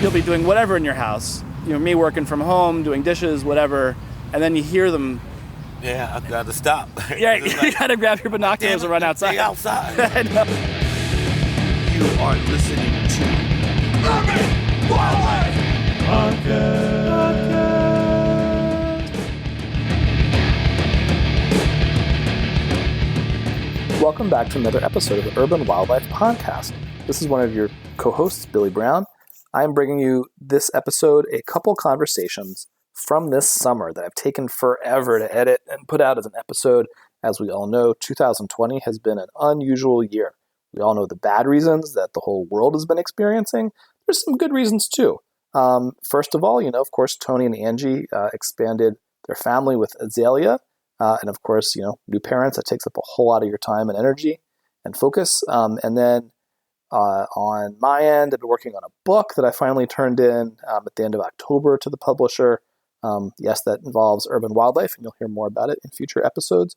you'll be doing whatever in your house. Me working from home, doing dishes, whatever, and then you hear them. Yeah, I got to stop. Yeah, you got to grab your binoculars and run outside. Stay outside. I know. You are listening to Urban Wildlife Podcast. Welcome back to another episode of the Urban Wildlife Podcast. This is one of your co-hosts, Billy Brown. I am bringing you this episode a couple conversations from this summer that have taken forever to edit and put out as an episode. As we all know, 2020 has been an unusual year. We all know the bad reasons that the whole world has been experiencing. There's some good reasons too. First of all, of course, Tony and Angie expanded their family with Azalea. And of course, new parents, that takes up a whole lot of your time and energy and focus. And then on my end, I've been working on a book that I finally turned in at the end of October to the publisher. Yes, that involves urban wildlife, and you'll hear more about it in future episodes.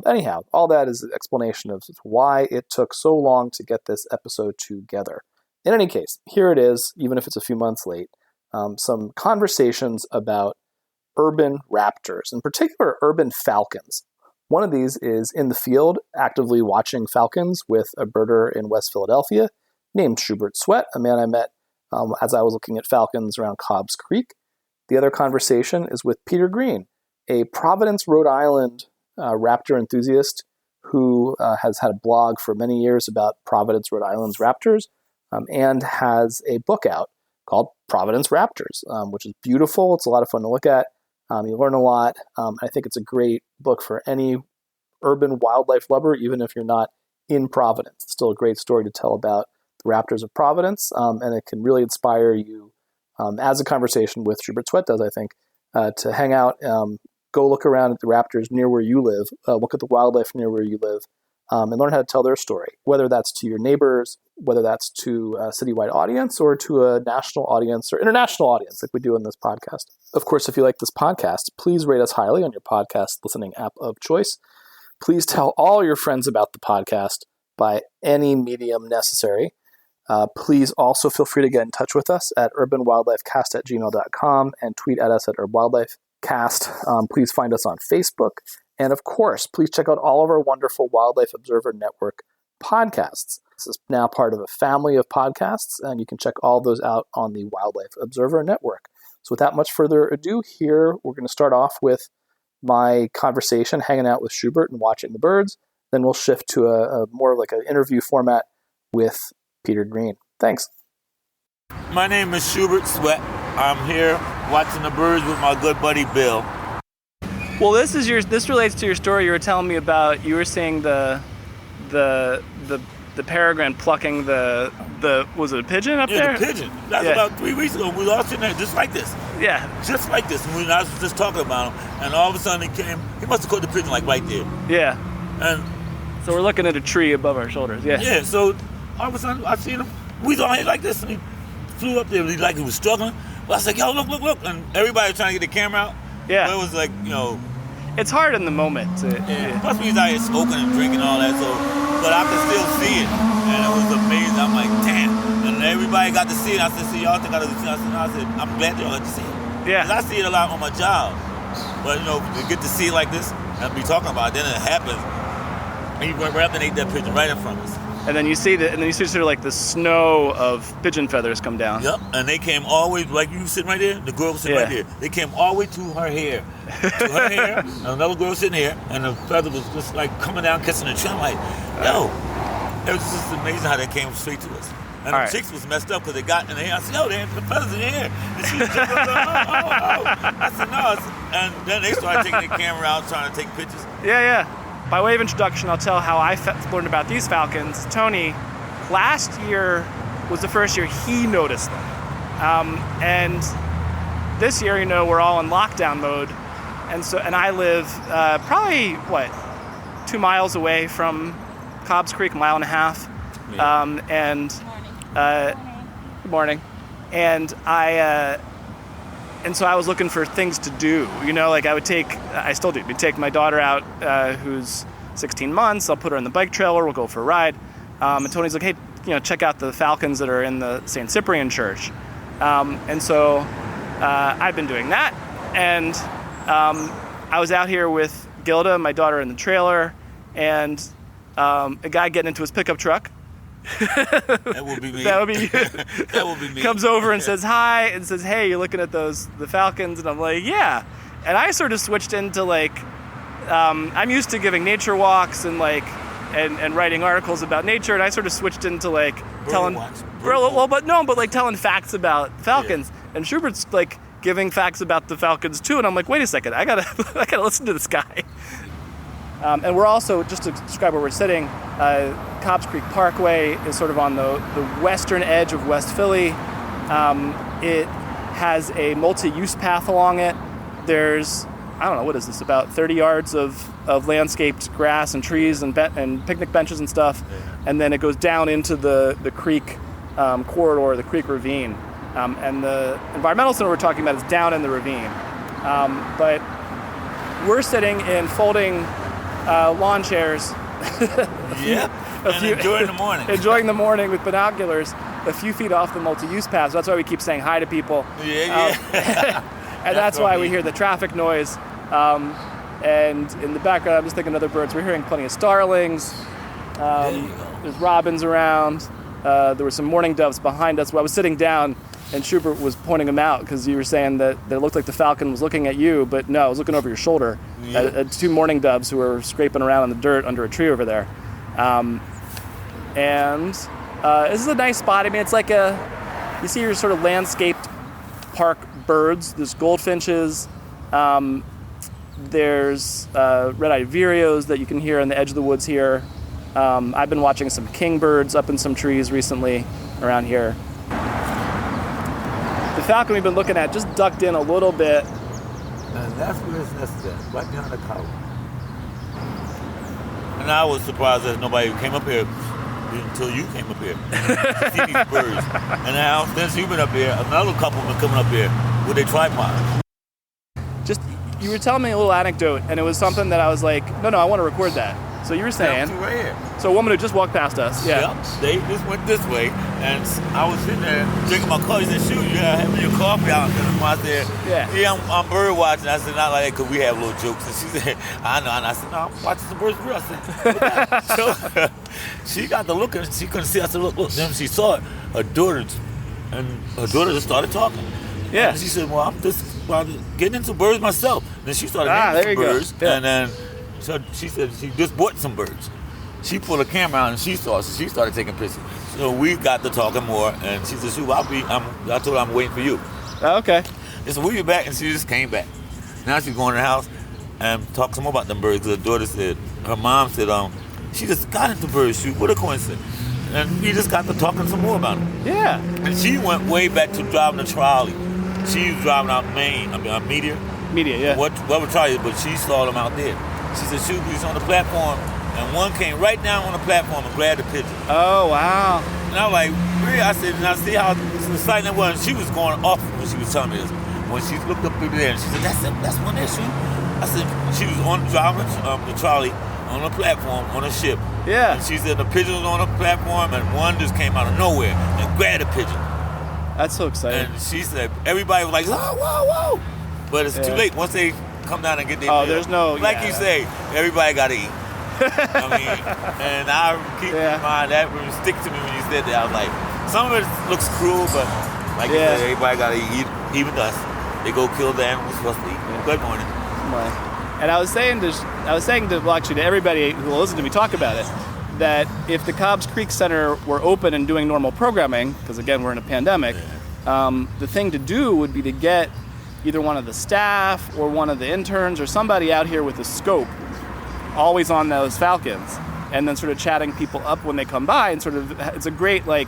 Anyhow, all that is an explanation of why it took so long to get this episode together. In any case, here it is, even if it's a few months late, some conversations about urban raptors, in particular urban falcons. One of these is in the field, actively watching falcons with a birder in West Philadelphia named Schubert Sweat, a man I met as I was looking at falcons around Cobb's Creek. The other conversation is with peregrine, a Providence, Rhode Island raptor enthusiast who has had a blog for many years about Providence, Rhode Island's raptors, and has a book out called Providence Raptors, which is beautiful. It's a lot of fun to look at. You learn a lot. I think it's a great book for any urban wildlife lover, even if you're not in Providence. It's still a great story to tell about the raptors of Providence, and it can really inspire you, as a conversation with Schubert Sweat does, I think, to hang out, go look around at the raptors near where you live, look at the wildlife near where you live, and learn how to tell their story, whether that's to your neighbors, whether that's to a citywide audience or to a national audience or international audience like we do in this podcast. Of course, if you like this podcast, please rate us highly on your podcast listening app of choice. Please tell all your friends about the podcast by any medium necessary. Please also feel free to get in touch with us at urbanwildlifecast@gmail.com and tweet at us at urbanwildlifecast. Please find us on Facebook. And of course, please check out all of our wonderful Wildlife Observer Network podcasts. This is now part of a family of podcasts, and you can check all those out on the Wildlife Observer Network. So without much further ado, here we're going to start off with my conversation, hanging out with Schubert and watching the birds. Then we'll shift to a more like an interview format with peregrine. Thanks. My name is Schubert Sweat. I'm here watching the birds with my good buddy Bill. Well, this relates to your story you were telling me about. You were saying the peregrine plucking the was it a pigeon up there? Yeah, the pigeon. That's about 3 weeks ago. We lost sitting there just like this. Yeah. Just like this. And I was just talking about him, and all of a sudden he came. He must have caught the pigeon like right there. Yeah. And so we're looking at a tree above our shoulders. Yeah. Yeah. So all of a sudden I seen him. We was on here like this, and he flew up there. He was struggling. But I was like, yo, look, and everybody was trying to get the camera out. Yeah. But it was like, it's hard in the moment. Yeah. Plus we was out here smoking and drinking and all that, but I could still see it, and it was amazing. I'm like, damn. And everybody got to see it. I said, see, y'all think I got to see it? I said, I'm glad y'all got to see it. Yeah. Because I see it a lot on my job. But, to get to see it like this and be talking about it, then it happens. And he went right up and ate that pigeon right in front of us. And then you see sort of like the snow of pigeon feathers come down. Yep. And they came all the way, like you sitting right there, the girl was sitting right there. They came all the way to her hair. And another girl sitting here, and the feather was just like coming down, kissing the tree. I'm like, yo, it was just amazing how they came straight to us. And the chicks was messed up because they got in the hair. I said, yo, they had the feathers in the hair. And she was just like, oh. I said, no. And then they started taking the camera out, trying to take pictures. Yeah. By way of introduction, I'll tell how I learned about these falcons. Tony, last year was the first year he noticed them. And this year, we're all in lockdown mode. And I live probably, 2 miles away from Cobb's Creek, 1.5 miles. Yeah. Good morning. And so I was looking for things to do, I still do. We'd take my daughter out, who's 16 months. I'll put her in the bike trailer. We'll go for a ride. And Tony's like, hey, check out the falcons that are in the St. Cyprian Church. And so I've been doing that. And I was out here with Gilda, my daughter, in the trailer, and a guy getting into his pickup truck. That would be me. That would be you. That would be me. Comes over and says hi and says, hey, you're looking at the Falcons? And I'm like, yeah. And I sort of switched into like, I'm used to giving nature walks and like, and writing articles about nature, and I sort of switched into like telling facts about Falcons. Yeah. And Schubert's like giving facts about the Falcons too, and I'm like, wait a second, I gotta listen to this guy. And we're also, just to describe where we're sitting, Cobbs Creek Parkway is sort of on the western edge of West Philly. It has a multi-use path along it. There's, I don't know, what is this, about 30 yards of landscaped grass and trees and picnic benches and stuff. Yeah. And then it goes down into the creek corridor, the creek ravine. And the environmental center we're talking about is down in the ravine. But we're sitting in folding lawn chairs. Enjoying the morning. Enjoying the morning with binoculars a few feet off the multi-use path. So that's why we keep saying hi to people. And that's why we hear the traffic noise. And in the background, I'm just thinking other birds. We're hearing plenty of starlings. There's robins around. There were some mourning doves behind us. Well, I was sitting down, and Schubert was pointing them out because you were saying that it looked like the falcon was looking at you, but no, it was looking over your shoulder at two mourning doves who were scraping around in the dirt under a tree over there. And this is a nice spot. I mean, it's like you see your sort of landscaped park birds. There's goldfinches. There's red-eyed vireos that you can hear on the edge of the woods here. I've been watching some kingbirds up in some trees recently around here. The falcon we've been looking at just ducked in a little bit. And that's where his nest is at, right behind the couch. And I was surprised that nobody came up here until you came up here to see these birds. And now, since you've been up here, another couple been coming up here with their tripod. You were telling me a little anecdote, and it was something that I was like, no, I want to record that. So you were saying, right here. So a woman who just walked past us. Yeah. Yep, they just went this way, and I was sitting there drinking my coffee. She said, shoot, you having your coffee out. And I said, yeah, I'm bird watching. I said, not like that, because we have little jokes. And she said, I know. And I said, no, I'm watching some birds for real. I said, so she got the look, and she couldn't see. I said, look. Then she saw it. Her daughter just started talking. Yeah. And she said, well, I'm just getting into birds myself. Then she started naming some birds. Yeah. And then so she said she just bought some birds. She pulled a camera out and she saw it, so she started taking pictures. So we got to talking more, and she said, shoot, I told her I'm waiting for you. Okay. And so we'll be back, and she just came back. Now she's going to the house and talk some more about them birds. Her daughter said, her mom said, she just got into birds, shoot, what a coincidence. And we just got to talking some more about them. Yeah. And she went way back to driving the trolley. She was driving out Media. Media, yeah. Whatever trolley, but she saw them out there. She said, shoot, we was on the platform, and one came right down on the platform and grabbed the pigeon. Oh, wow. And I was like, really? I said, and I see how exciting that was. She was going off when she was telling me this. When she looked up through there, and she said, that's one issue. I said, she was driving the trolley on the platform on a ship. Yeah. And she said the pigeon was on the platform, and one just came out of nowhere and grabbed the pigeon. That's so exciting. And she said, everybody was like, whoa. But it's too late. Once they come down and get their meal. There's no... Like you say, everybody got to eat. I mean, and I keep in mind that would stick to me when you said that. I was like, some of it looks cruel, but like you said, everybody got to eat, even us. They go kill the animals for us to eat. Yeah. Good morning. And I was saying to everybody who will listen to me talk about it, that if the Cobbs Creek Center were open and doing normal programming, because again we're in a pandemic, the thing to do would be to get either one of the staff or one of the interns or somebody out here with a scope, always on those falcons, and then sort of chatting people up when they come by, and sort of, it's a great, like,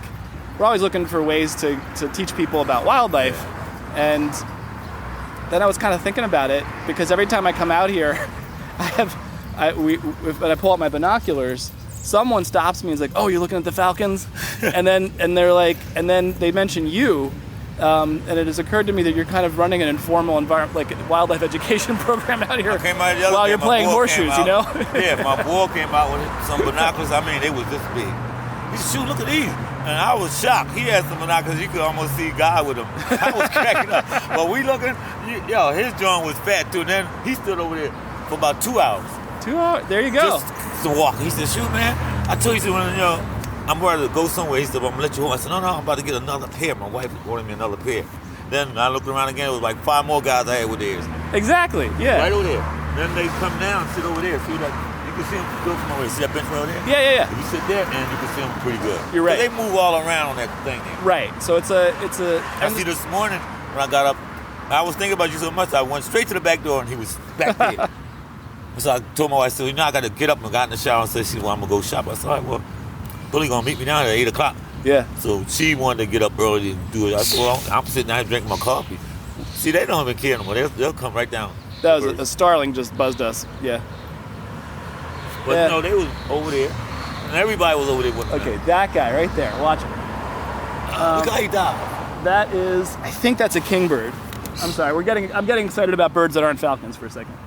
we're always looking for ways to teach people about wildlife. And then I was kind of thinking about it, because every time I come out here, when I pull out my binoculars, someone stops me and is like, "Oh, you're looking at the falcons?" and they're like, and then they mention you, and it has occurred to me that you're kind of running an informal wildlife education program out here while you're playing horseshoes, you know? Yeah, my boy came out with some binoculars. I mean, they was this big. He said, "Shoot, look at these." And I was shocked. He had some binoculars. You could almost see God with him. I was cracking up. But we looking, his joint was fat too. And then he stood over there for about 2 hours. 2 hours? There you go. Just to walk. He said, shoot, man. I told you, he said, I'm ready to go somewhere. He said, I'm going to let you hold. I said, no, I'm about to get another pair. My wife wanted me another pair. Then I looked around again. It was like 5 more guys I had with theirs. Exactly, yeah. Right over there. Then they come down and sit over there. See that? You can see them go from over there. See that bench right over there? Yeah. If you sit there, and you can see them pretty good. You're right. They move all around on that thing there. Right. So it's a. I see this morning when I got up, I was thinking about you so much, I went straight to the back door and he was back there. So I told my wife, I said, I got to get up and got in the shower and said, I'm going to go shop. I said, all right, well, Billy going to meet me down at 8 o'clock. Yeah. So she wanted to get up early and do it. I said, well, I'm sitting down drinking my coffee. See, they don't even care anymore. They'll come right down. That was a starling just buzzed us. Yeah. But no, they was over there. And everybody was over there with them. Okay, that guy right there. Watch it. Look how he died. That is, I think that's a kingbird. I'm sorry, I'm getting excited about birds that aren't falcons for a second.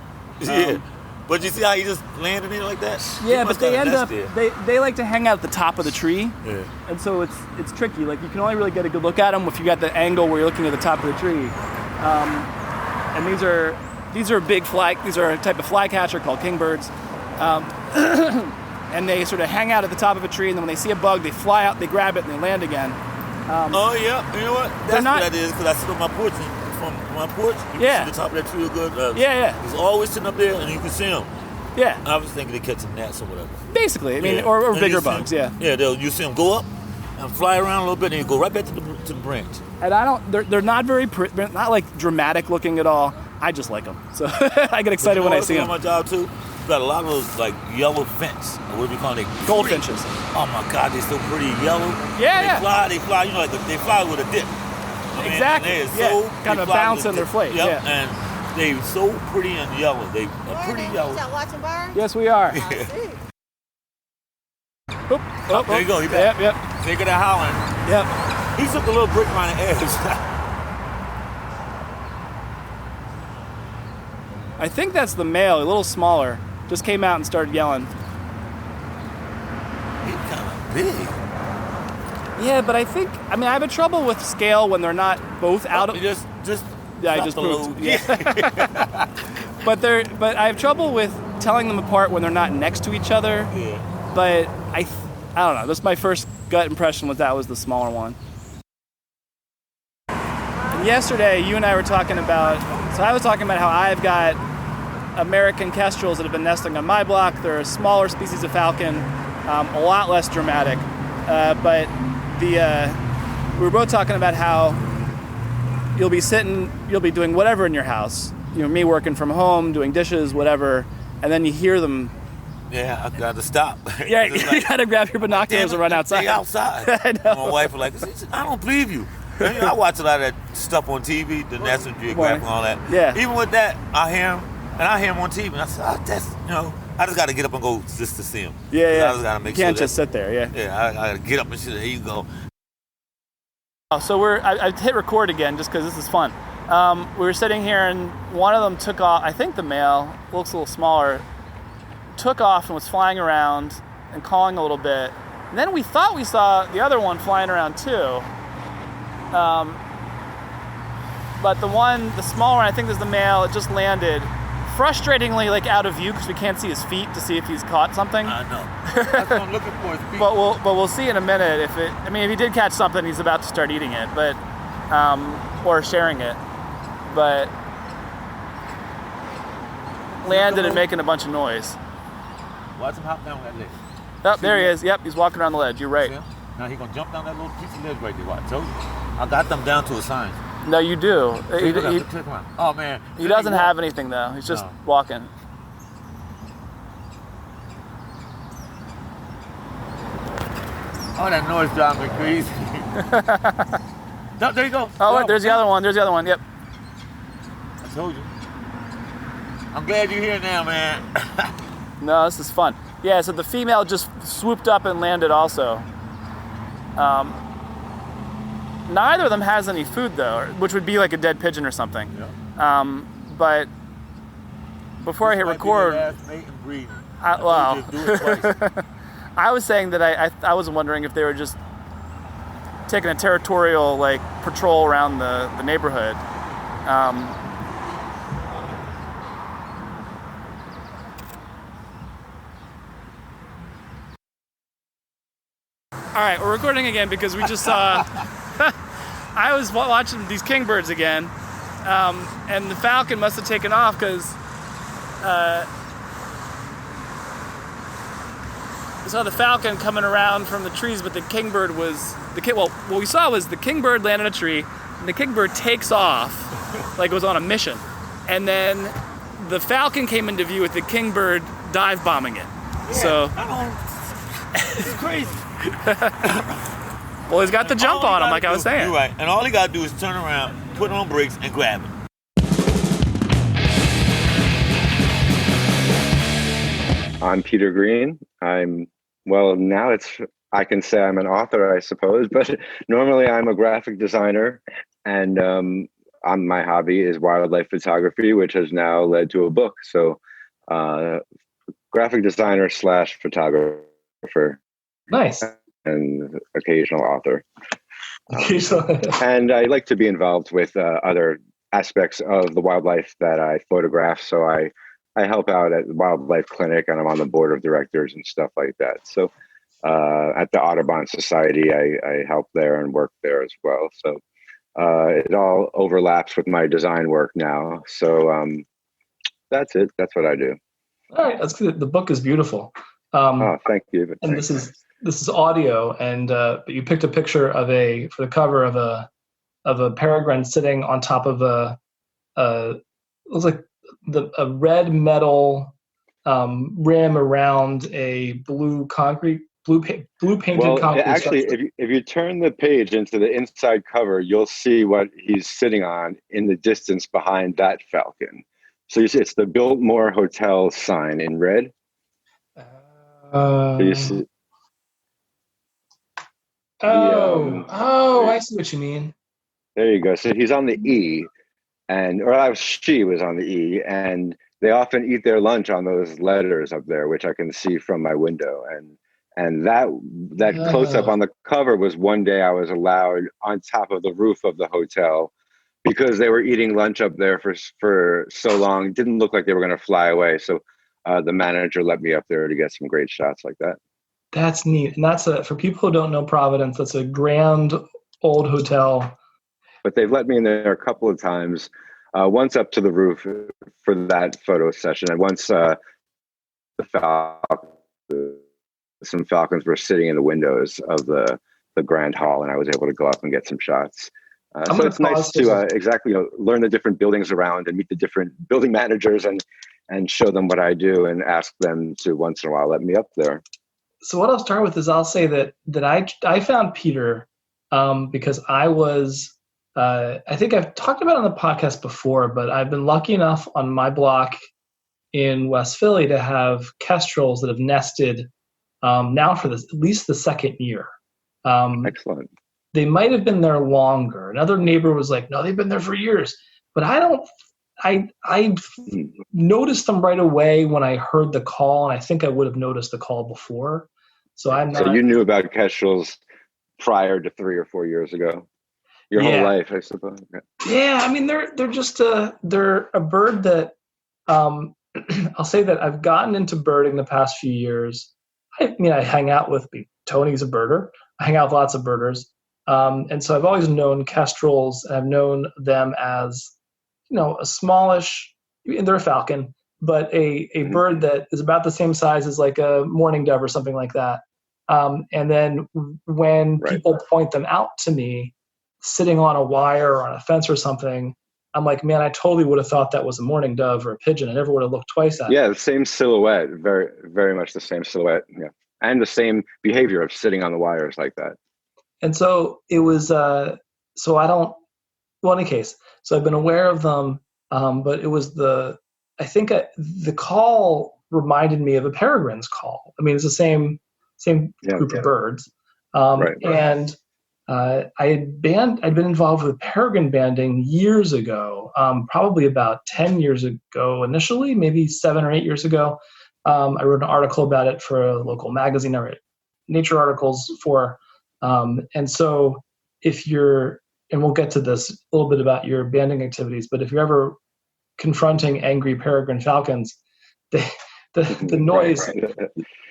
Yeah. But you see how he just landed in like that? Yeah, but they end up, they like to hang out at the top of the tree. Yeah. And so it's tricky. Like, you can only really get a good look at them if you got the angle where you're looking at the top of the tree. And these are big these are a type of flycatcher called kingbirds. And they sort of hang out at the top of a tree, and then when they see a bug, they fly out, they grab it, and they land again. Oh, yeah. You know what? That's what that is, because I sit on my porch. From my porch, you can see the top of that tree real good. Yeah. He's always sitting up there, and you can see him. Yeah. I was thinking they catch some gnats or whatever. Basically, I mean, or bigger bugs, Yeah, you see them go up and fly around a little bit, and you go right back to the branch. And they're not they're not like dramatic looking at all. I just like them, so I get excited when I see them. On my job too, got a lot of those like yellow finch. What do you call them? Goldfinches. Oh my God, they're so pretty yellow. Yeah, they fly. You know, like they fly with a dip. Exactly. Kind of bounce on their flight. Yep. Yeah. And they're so pretty and yellow. They are pretty yellow. Y'all watching birds? Yes, we are. I see. There you go. He back. Yep. Take it out howling. Yep. He took a little break around the edge. I think that's the male, a little smaller. Just came out and started yelling. He's kind of big. Yeah, but I have a trouble with scale when they're not both out of. I just moved. Yeah. But I have trouble with telling them apart when they're not next to each other. Yeah. But I don't know. That's my first gut impression was the smaller one. And yesterday, you and I were talking about. So I was talking about how I've got American kestrels that have been nesting on my block. They're a smaller species of falcon, a lot less dramatic, but. We were both talking about how you'll be doing whatever in your house. Me working from home, doing dishes, whatever, and then you hear them. Yeah, I got to stop. Yeah, you got to grab your binoculars and run outside. Stay outside. I know. My wife was like, I don't believe you. I watch a lot of that stuff on TV, the National Geographic and all that. Yeah. Even with that, I hear him on TV, and I said, I just got to get up and go just to see him. Yeah. I just got to make sure. You can't just sit there, yeah. Yeah, I got to get up and say, there you go. So I hit record again just because this is fun. We were sitting here and one of them took off. I think the male, looks a little smaller, took off and was flying around and calling a little bit. And then we thought we saw the other one flying around too. But the smaller one, I think is the male, it just landed frustratingly like out of view because we can't see his feet to see if he's caught something. I know. That's what I'm looking for, his feet. But we'll see in a minute if he did catch something, he's about to start eating it, but or sharing it. But landed and making a bunch of noise. Watch him hop down that ledge. Oh, there he is. Yep, he's walking around the ledge. You're right. Now he's gonna jump down that little piece of ledge right there. Watch. I told you. I got them down to a sign. No, you do. Oh man. He doesn't have anything though. He's just walking. Oh, that noise drives me crazy. There you go. Oh, wait, there's the other one. Yep. I told you. I'm glad you're here now, man. No, this is fun. Yeah, so the female just swooped up and landed also. Neither of them has any food though, which would be like a dead pigeon or something. Yeah. But before I hit record, I was saying that I was wondering if they were just taking a territorial like patrol around the neighborhood. All right, we're recording again because we just saw. I was watching these kingbirds again, and the falcon must have taken off because we saw the falcon coming around from the trees, but the kingbird was what we saw was the kingbird land in a tree, and the kingbird takes off like it was on a mission, and then the falcon came into view with the kingbird dive bombing it. Yeah, So it's crazy. well, he's got the jump on him, like I was saying. You're right, and all he gotta do is turn around, put on brakes, and grab it. I'm Peter Green. I can say I'm an author, I suppose, but normally I'm a graphic designer, and my hobby is wildlife photography, which has now led to a book. So, graphic designer / photographer. Nice. And occasional author. And I like to be involved with other aspects of the wildlife that I photograph. So I help out at the wildlife clinic, and I'm on the board of directors and stuff like that. So at the Audubon Society, I help there and work there as well. So it all overlaps with my design work now. So that's it. That's what I do. All right, that's good. The book is beautiful. Thank you. And this is audio, and but you picked a picture for the cover of a peregrine sitting on top of it looks like a red metal rim around a blue painted concrete. Actually, if you turn the page into the inside cover, you'll see what he's sitting on in the distance behind that falcon. So you see, it's the Biltmore Hotel sign in red. So you see. I see what you mean. There you go. So he's on the E, she was on the E, and they often eat their lunch on those letters up there, which I can see from my window. And that close up on the cover was one day I was allowed on top of the roof of the hotel because they were eating lunch up there for so long. It didn't look like they were going to fly away. So the manager let me up there to get some great shots like that. That's neat. And that's for people who don't know Providence, that's a grand old hotel. But they've let me in there a couple of times, once up to the roof for that photo session, and once some falcons were sitting in the windows of the grand hall, and I was able to go up and get some shots. So it's nice to learn the different buildings around and meet the different building managers and show them what I do and ask them to once in a while let me up there. So what I'll start with is I'll say that I found Peter because I was I think I've talked about it on the podcast before, but I've been lucky enough on my block in West Philly to have kestrels that have nested now for at least the second year. Excellent. They might have been there longer. Another neighbor was like, "No, they've been there for years," but I noticed them right away when I heard the call, and I think I would have noticed the call before. So you knew about kestrels prior to 3 or 4 years ago, your whole life, I suppose. Yeah, I mean they're just they're a bird that I'll say that I've gotten into birding the past few years. I hang out with Tony's a birder. I hang out with lots of birders, and so I've always known kestrels, and I've known them as a smallish, and they're a falcon, but a bird that is about the same size as like a mourning dove or something like that. And then when people point them out to me, sitting on a wire or on a fence or something, I'm like, man, I totally would have thought that was a mourning dove or a pigeon. I never would have looked twice at it. Yeah, the same silhouette, very, very much the same silhouette. Yeah, and the same behavior of sitting on the wires like that. And so it was. In any case, so I've been aware of them, but it was the call reminded me of a peregrine's call. I mean, it's the same group of birds. And I'd been involved with peregrine banding years ago, probably about 10 years ago initially, maybe 7 or 8 years ago. I wrote an article about it for a local magazine. I write nature articles for, and so if you're, and we'll get to this a little bit about your banding activities, but if you're ever confronting angry peregrine falcons, the noise, the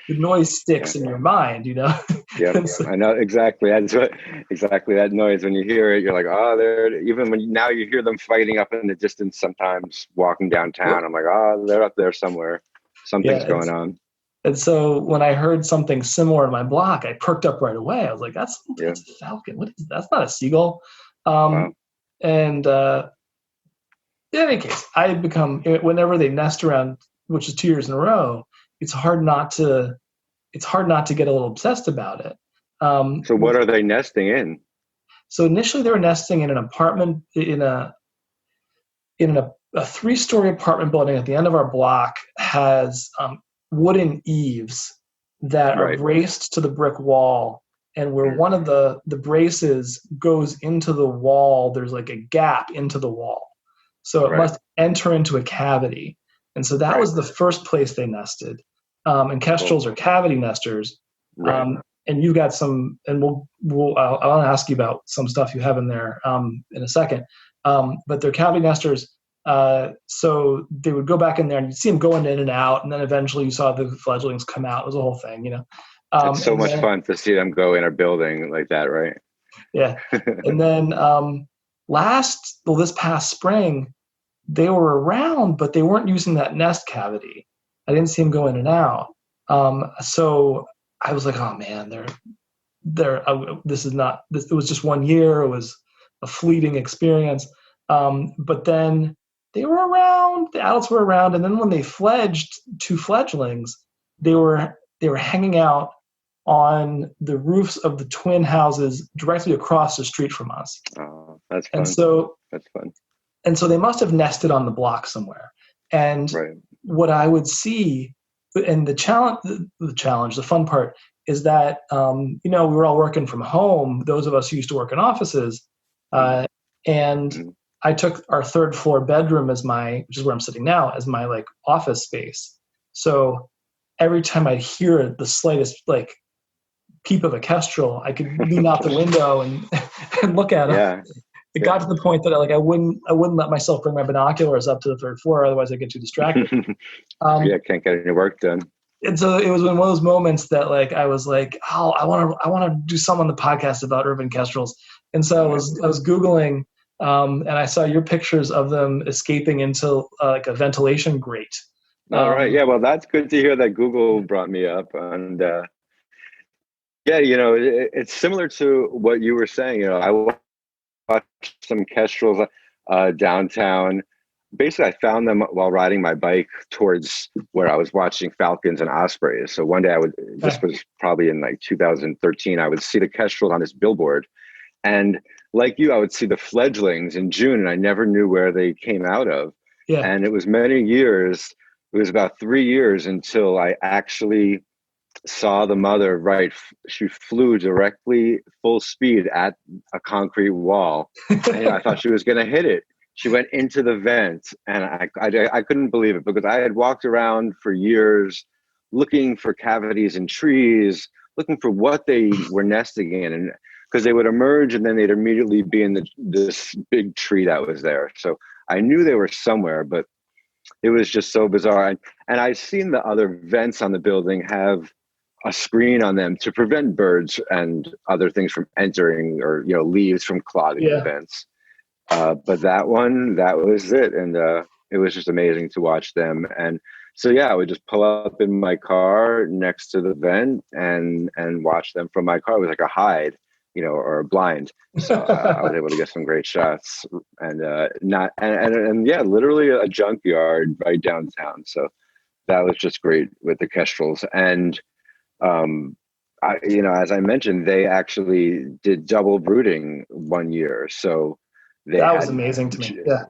noise sticks in your mind, you know? Yeah, I know exactly. That's exactly that noise. When you hear it, you're like, oh, there. Even when now you hear them fighting up in the distance, sometimes walking downtown, I'm like, oh, they're up there somewhere. Something's going on. And so when I heard something similar in my block, I perked up right away. I was like, that's a falcon. What is that? That's not a seagull. Wow. And in any case, I had become, whenever they nest around, which is 2 years in a row, it's hard not to get a little obsessed about it. So what are they nesting in? So initially they were nesting in an apartment in a 3-story apartment building at the end of our block has wooden eaves that are braced to the brick wall, and where one of the braces goes into the wall, there's like a gap into the wall. So it must enter into a cavity. And so that was the first place they nested. And kestrels are cavity nesters. And you've got some, and I'll want to ask you about some stuff you have in there in a second. But they're cavity nesters. So they would go back in there and you'd see them going in and out. And then eventually you saw the fledglings come out. It was a whole thing, you know. It's so much fun to see them go in a building like that, right? Yeah. And then this past spring, they were around, but they weren't using that nest cavity. I didn't see them go in and out. So I was like, oh man, this is not, it was just 1 year. It was a fleeting experience. But then they were around, the adults were around. And then when they fledged 2 fledglings, they were hanging out on the roofs of the twin houses directly across the street from us. Oh, that's fun. And so that's fun. And so they must have nested on the block somewhere. And what I would see, and the fun part is that, we were all working from home, those of us who used to work in offices. And I took our 3rd floor bedroom which is where I'm sitting now, as my like office space. So every time I'd hear the slightest like peep of a kestrel, I could lean out the window and look at it. Yeah. It got to the point that I wouldn't let myself bring my binoculars up to the 3rd floor, otherwise I get too distracted. Can't get any work done. And so it was one of those moments that like I was like, oh, I want to do some on the podcast about urban kestrels. And so I was Googling, and I saw your pictures of them escaping into like a ventilation grate. All right, yeah, well, that's good to hear that Google brought me up, and it's similar to what you were saying. I watched some kestrels downtown. Basically, I found them while riding my bike towards where I was watching falcons and ospreys. So one day this was probably in like 2013, I would see the kestrels on this billboard. And like you, I would see the fledglings in June, and I never knew where they came out of. Yeah. And it was many years. It was about 3 years until I actually saw the mother, she flew directly full speed at a concrete wall. And I thought she was going to hit it. She went into the vent, and I couldn't believe it, because I had walked around for years looking for cavities in trees, looking for what they were nesting in, and because they would emerge and then they'd immediately be in this big tree that was there. So I knew they were somewhere, but it was just so bizarre. And I've seen the other vents on the building have a screen on them to prevent birds and other things from entering, or leaves from clogging the vents. But that was it. And it was just amazing to watch them. And so, I would just pull up in my car next to the vent and watch them from my car. It was like a hide, or a blind. So I was able to get some great shots, and literally a junkyard right downtown. So that was just great with the kestrels. And, as I mentioned, they actually did double brooding 1 year. So that was amazing to me. Yeah,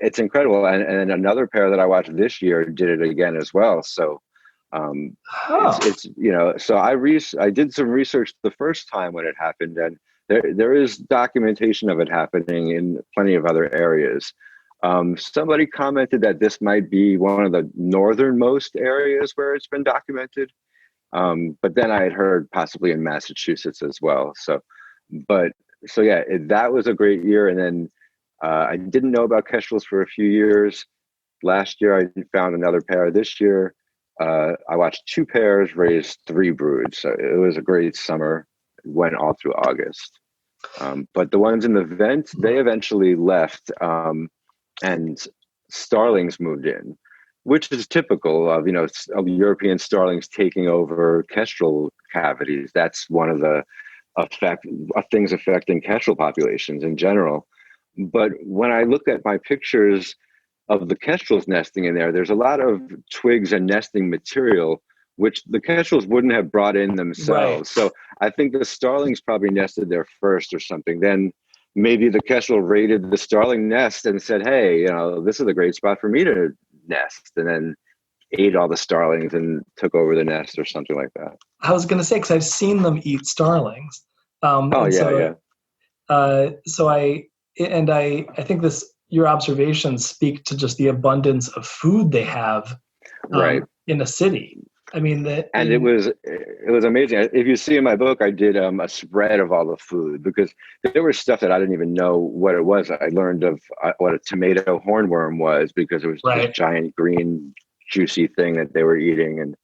it's incredible. And another pair that I watched this year did it again as well. So so I did some research the first time when it happened, and there is documentation of it happening in plenty of other areas. Somebody commented that this might be one of the northernmost areas where it's been documented. But then I had heard possibly in Massachusetts as well. So, but so yeah, that was a great year. And then I didn't know about kestrels for a few years. Last year, I found another pair. This year, I watched 2 pairs, raised 3 broods. So it was a great summer. It went all through August. But the ones in the vent, they eventually left, and starlings moved in, which is typical of, of European starlings taking over kestrel cavities. That's one of the things affecting kestrel populations in general. But when I look at my pictures of the kestrels nesting in there, there's a lot of twigs and nesting material, which the kestrels wouldn't have brought in themselves. Right. So I think the starlings probably nested there first or something. Then maybe the kestrel raided the starling nest and said, hey, this is a great spot for me to nest, and then ate all the starlings and took over the nest or something like that. I was going to say, because I've seen them eat starlings. Yeah. So I think your observations speak to just the abundance of food they have, right, in a city. I mean, it was amazing. If you see in my book, I did a spread of all the food, because there was stuff that I didn't even know what it was. I learned of what a tomato hornworm was, because it was this giant green juicy thing that they were eating, and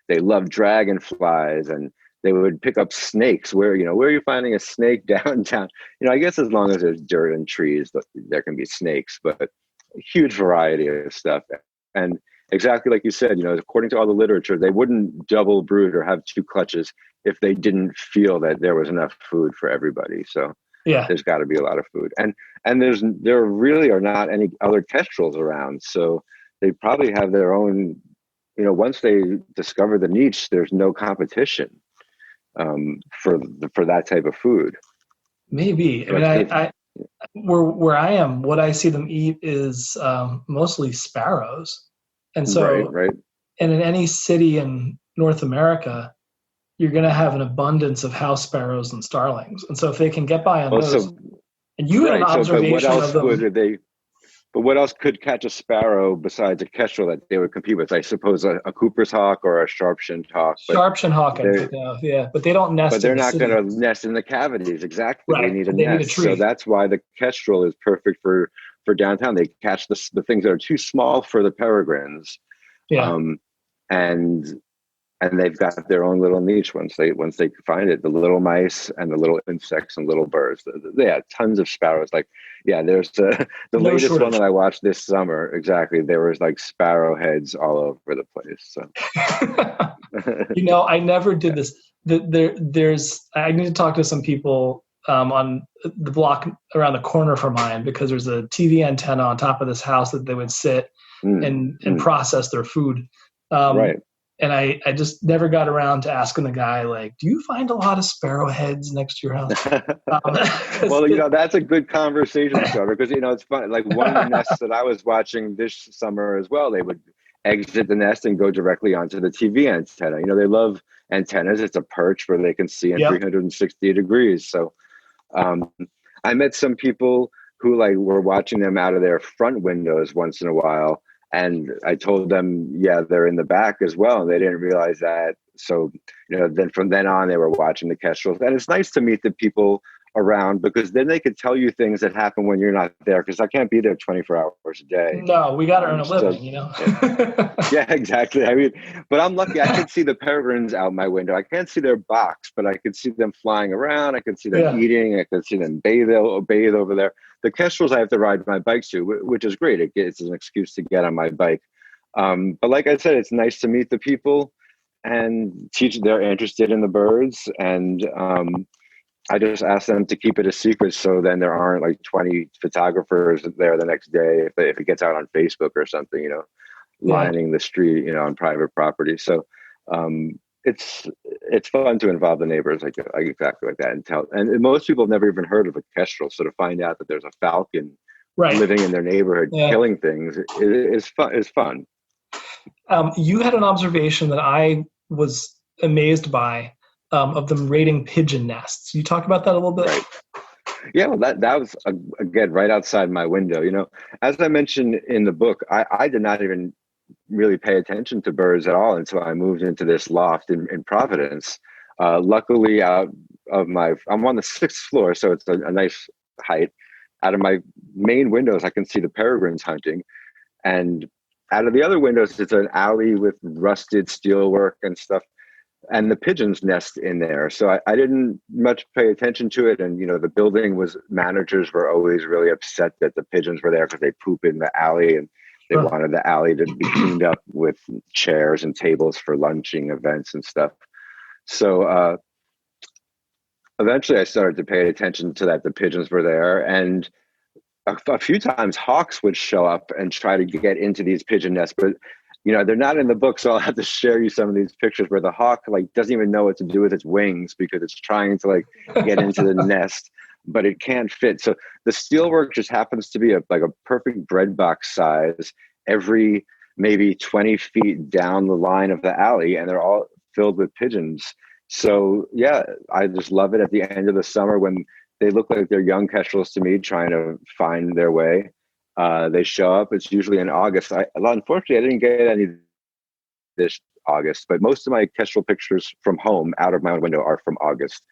they loved dragonflies, and they would pick up snakes. Where are you finding a snake downtown? I guess as long as there's dirt and trees, there can be snakes, but a huge variety of stuff. And exactly like you said, according to all the literature, they wouldn't double brood or have 2 clutches if they didn't feel that there was enough food for everybody. So there's got to be a lot of food, and there really are not any other kestrels around, so they probably have their own. Once they discover the niche, there's no competition for that type of food. Maybe. I where I am, what I see them eat is mostly sparrows. And so, right. And in any city in North America, you're going to have an abundance of house sparrows and starlings. And so if they can get by on those, and you had an observation of them. But what else could catch a sparrow besides a kestrel that they would compete with? I suppose a Cooper's hawk or a sharp-shinned hawk. Sharp-shinned hawk, I think, yeah. But they don't nest. But they're not going to nest in the cavities. Exactly, right. They need a nest. So that's why the kestrel is perfect for downtown. They catch the things that are too small for the peregrines. Yeah. And they've got their own little niche once they find it. The little mice and the little insects and little birds. Yeah, tons of sparrows. There's the latest shortage. One that I watched this summer. Exactly, there was sparrow heads all over the place. So, I never did this. I need to talk to some people on the block around the corner from mine, because there's a TV antenna on top of this house that they would sit and process their food. Right. And I just never got around to asking the guy, do you find a lot of sparrow heads next to your house? Well, that's a good conversation starter, because, it's fun. One of the nests that I was watching this summer as well, they would exit the nest and go directly onto the TV antenna. They love antennas. It's a perch where they can see in 360 degrees. So I met some people who were watching them out of their front windows once in a while. And I told them, they're in the back as well. And they didn't realize that. So, then from then on, they were watching the kestrels. And it's nice to meet the people around, because then they could tell you things that happen when you're not there, because I can't be there 24 hours a day. No, we got to earn a living, Yeah, exactly. But I'm lucky. I can see the peregrines out my window. I can't see their box, but I could see them flying around. I could see them eating. I could see them bathe over there. The kestrels I have to ride my bike to, which is great. It's an excuse to get on my bike. But like I said, it's nice to meet the people and teach. They're interested in the birds, and I just ask them to keep it a secret, so then there aren't 20 photographers there the next day if it gets out on Facebook or something, lining the street, on private property. So it's fun to involve the neighbors exactly like that, and tell. And most people have never even heard of a kestrel, so to find out that there's a falcon living in their neighborhood killing things is fun. You had an observation that I was amazed by. Of them raiding pigeon nests. You talk about that a little bit? Right. Yeah, well, that was, again, right outside my window. As I mentioned in the book, I did not even really pay attention to birds at all until I moved into this loft in Providence. Luckily, out I'm on the 6th floor, so it's a nice height. Out of my main windows, I can see the peregrines hunting. And out of the other windows, it's an alley with rusted steelwork and stuff. And the pigeons nest in there. So I didn't much pay attention to it. And, the managers were always really upset that the pigeons were there because they poop in the alley, and they wanted the alley to be cleaned up with chairs and tables for lunching events and stuff. So eventually I started to pay attention to that. The pigeons were there. And a few times hawks would show up and try to get into these pigeon nests, but they're not in the book, so I'll have to share you some of these pictures where the hawk doesn't even know what to do with its wings because it's trying to get into the nest, but it can't fit. So the steelwork just happens to be a perfect bread box size every maybe 20 feet down the line of the alley, and they're all filled with pigeons. So yeah, I just love it at the end of the summer when they look like they're young kestrels to me trying to find their way. They show up. It's usually in August. Unfortunately, I didn't get any this August, but most of my kestrel pictures from home out of my own window are from August.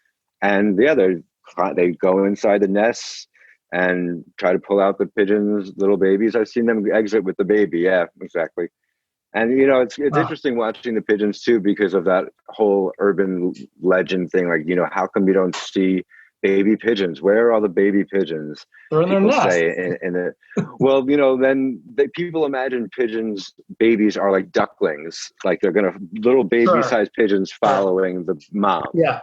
And yeah, they go inside the nests and try to pull out the pigeons, little babies. I've seen them exit with the baby. Yeah, exactly. And it's interesting watching the pigeons too because of that whole urban legend thing. How come you don't see baby pigeons? Where are all the baby pigeons? They're in their nest. Say well, then people imagine pigeons, babies are like ducklings, like they're little baby-sized pigeons following the mom. Yeah.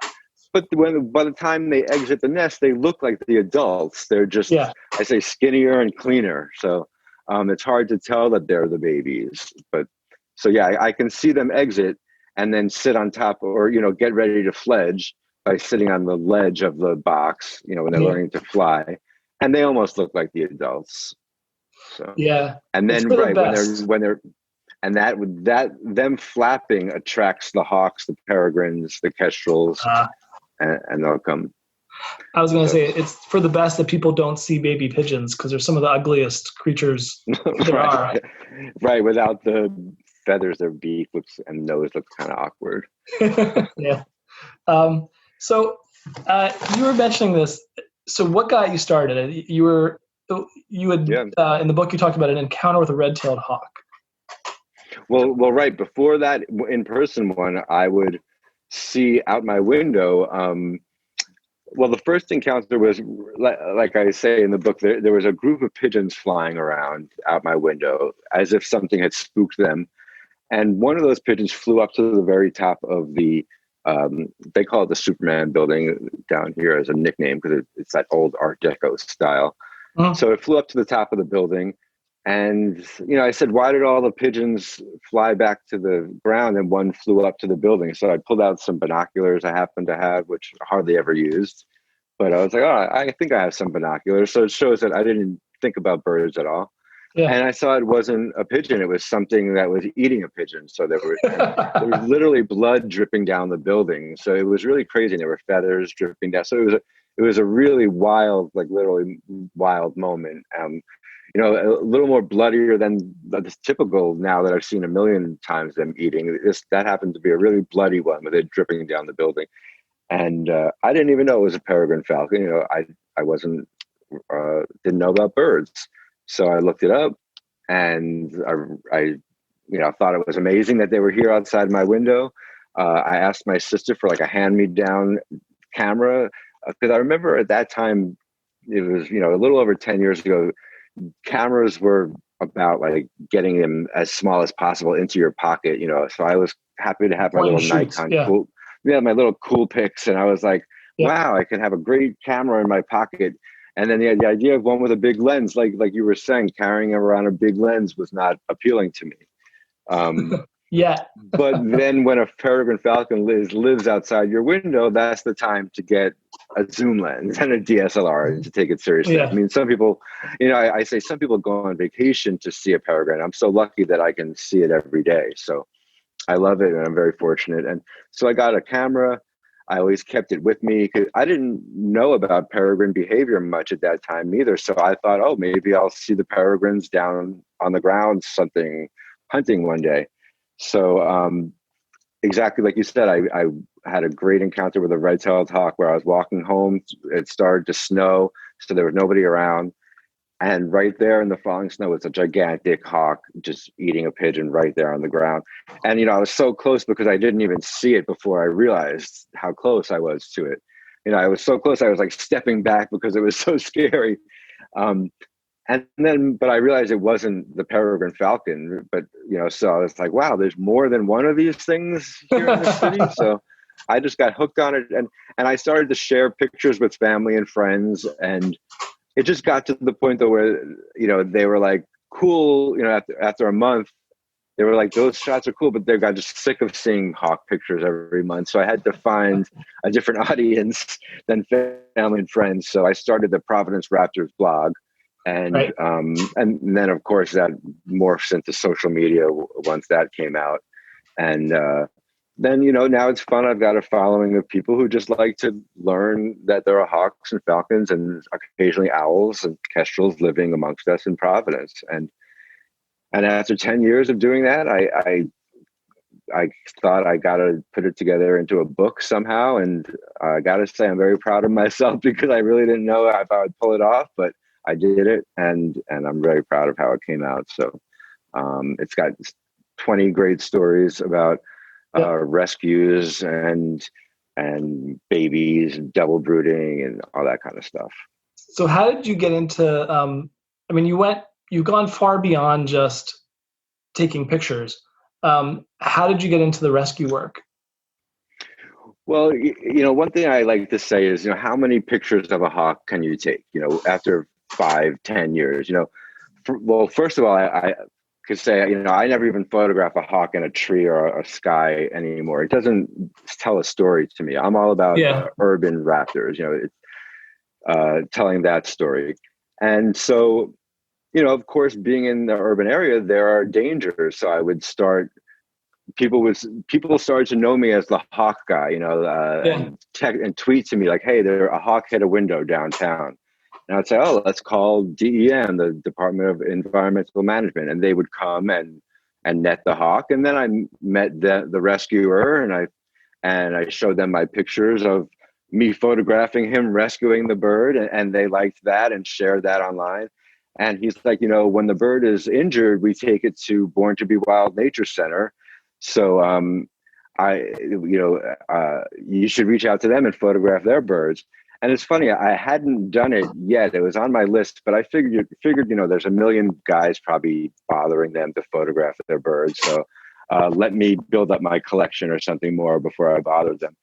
But by the time they exit the nest, they look like the adults. They're just, I say, skinnier and cleaner. So it's hard to tell that they're the babies. But so yeah, I can see them exit and then sit on top or get ready to fledge by sitting on the ledge of the box, when they're learning to fly, and they almost look like the adults. So yeah, and then when they're and that them flapping attracts the hawks, the peregrines, the kestrels, and they'll come. I was going to say it's for the best that people don't see baby pigeons because they're some of the ugliest creatures there are. Right, without the feathers, their beak looks and nose looks kind of awkward. Yeah. So you were mentioning this. So what got you started? You had in the book you talked about an encounter with a red-tailed hawk. Well, right before that in-person one, I would see out my window. Well, the first encounter was like I say in the book. There was a group of pigeons flying around out my window as if something had spooked them, and one of those pigeons flew up to the very top of the. They call it the Superman building down here as a nickname because it's that old Art Deco style. So it flew up to the top of the building, and I said, "Why did all the pigeons fly back to the ground and one flew up to the building?" So I pulled out some binoculars I happened to have, which I hardly ever used, but I was like, "Oh, I think I have some binoculars." So it shows that I didn't think about birds at all. Yeah. And I saw it wasn't a pigeon. It was something that was eating a pigeon. So there was literally blood dripping down the building. So it was really crazy. And there were feathers dripping down. So it was a really wild, literally wild moment. A little more bloodier than the typical now that I've seen a million times them eating. That happened to be a really bloody one with it dripping down the building. And I didn't even know it was a peregrine falcon. I wasn't, didn't know about birds. So I looked it up, and I thought it was amazing that they were here outside my window. I asked my sister for a hand-me-down camera because I remember at that time, it was a little over 10 years ago. Cameras were about getting them as small as possible into your pocket. So I was happy to have my little Nikon my little cool pics, and I was like, wow, I can have a great camera in my pocket. And then the idea of one with a big lens, like you were saying, carrying around a big lens was not appealing to me. But then when a peregrine falcon lives outside your window, that's the time to get a zoom lens and a DSLR and to take it seriously. I mean, some people, I say some people go on vacation to see a peregrine. I'm so lucky that I can see it every day. So I love it, and I'm very fortunate. And so I got a camera. I always kept it with me because I didn't know about peregrine behavior much at that time either. So I thought, oh, maybe I'll see the peregrines down on the ground, hunting one day. So exactly like you said, I had a great encounter with a red-tailed hawk where I was walking home. It started to snow, so there was nobody around. And right there in the falling snow was a gigantic hawk just eating a pigeon right there on the ground. And, I was so close because I didn't even see it before I realized how close I was to it. I was so close, I was like stepping back because it was so scary. But I realized it wasn't the peregrine falcon, but, so I was like, wow, there's more than one of these things here in the city. So I just got hooked on it. And I started to share pictures with family and friends. And it just got to the point though where, they were like, cool, after a month, they were like, those shots are cool, but they got just sick of seeing hawk pictures every month. So I had to find a different audience than family and friends. So I started the Providence Raptors blog. And right. And then, of course, that morphs into social media once that came out. And then, now it's fun. I've got a following of people who just like to learn that there are hawks and falcons and occasionally owls and kestrels living amongst us in Providence. And after 10 years of doing that, I thought I got to put it together into a book somehow. And I got to say, I'm very proud of myself because I really didn't know if I would pull it off, but I did it, and I'm very proud of how it came out. So it's got 20 great stories about rescues and babies and double brooding and all that kind of stuff. So how did you get into, you've gone far beyond just taking pictures. How did you get into the rescue work? Well, one thing I like to say is, how many pictures of a hawk can you take, after 5-10 years? First of all, I could say, I never even photograph a hawk in a tree or a sky anymore. It doesn't tell a story to me. I'm all about urban raptors, telling that story. And so, of course, being in the urban area, there are dangers. So I would start, people started to know me as the hawk guy, and tweet to me like, hey, a hawk hit a window downtown. And I'd say, oh, let's call DEM, the Department of Environmental Management. And they would come and net the hawk. And then I met the rescuer, and I showed them my pictures of me photographing him rescuing the bird. And they liked that and shared that online. And he's like, when the bird is injured, we take it to Born to Be Wild Nature Center. So you should reach out to them and photograph their birds. And it's funny, I hadn't done it yet. It was on my list, but I figured, there's a million guys probably bothering them to photograph their birds. So let me build up my collection or something more before I bothered them.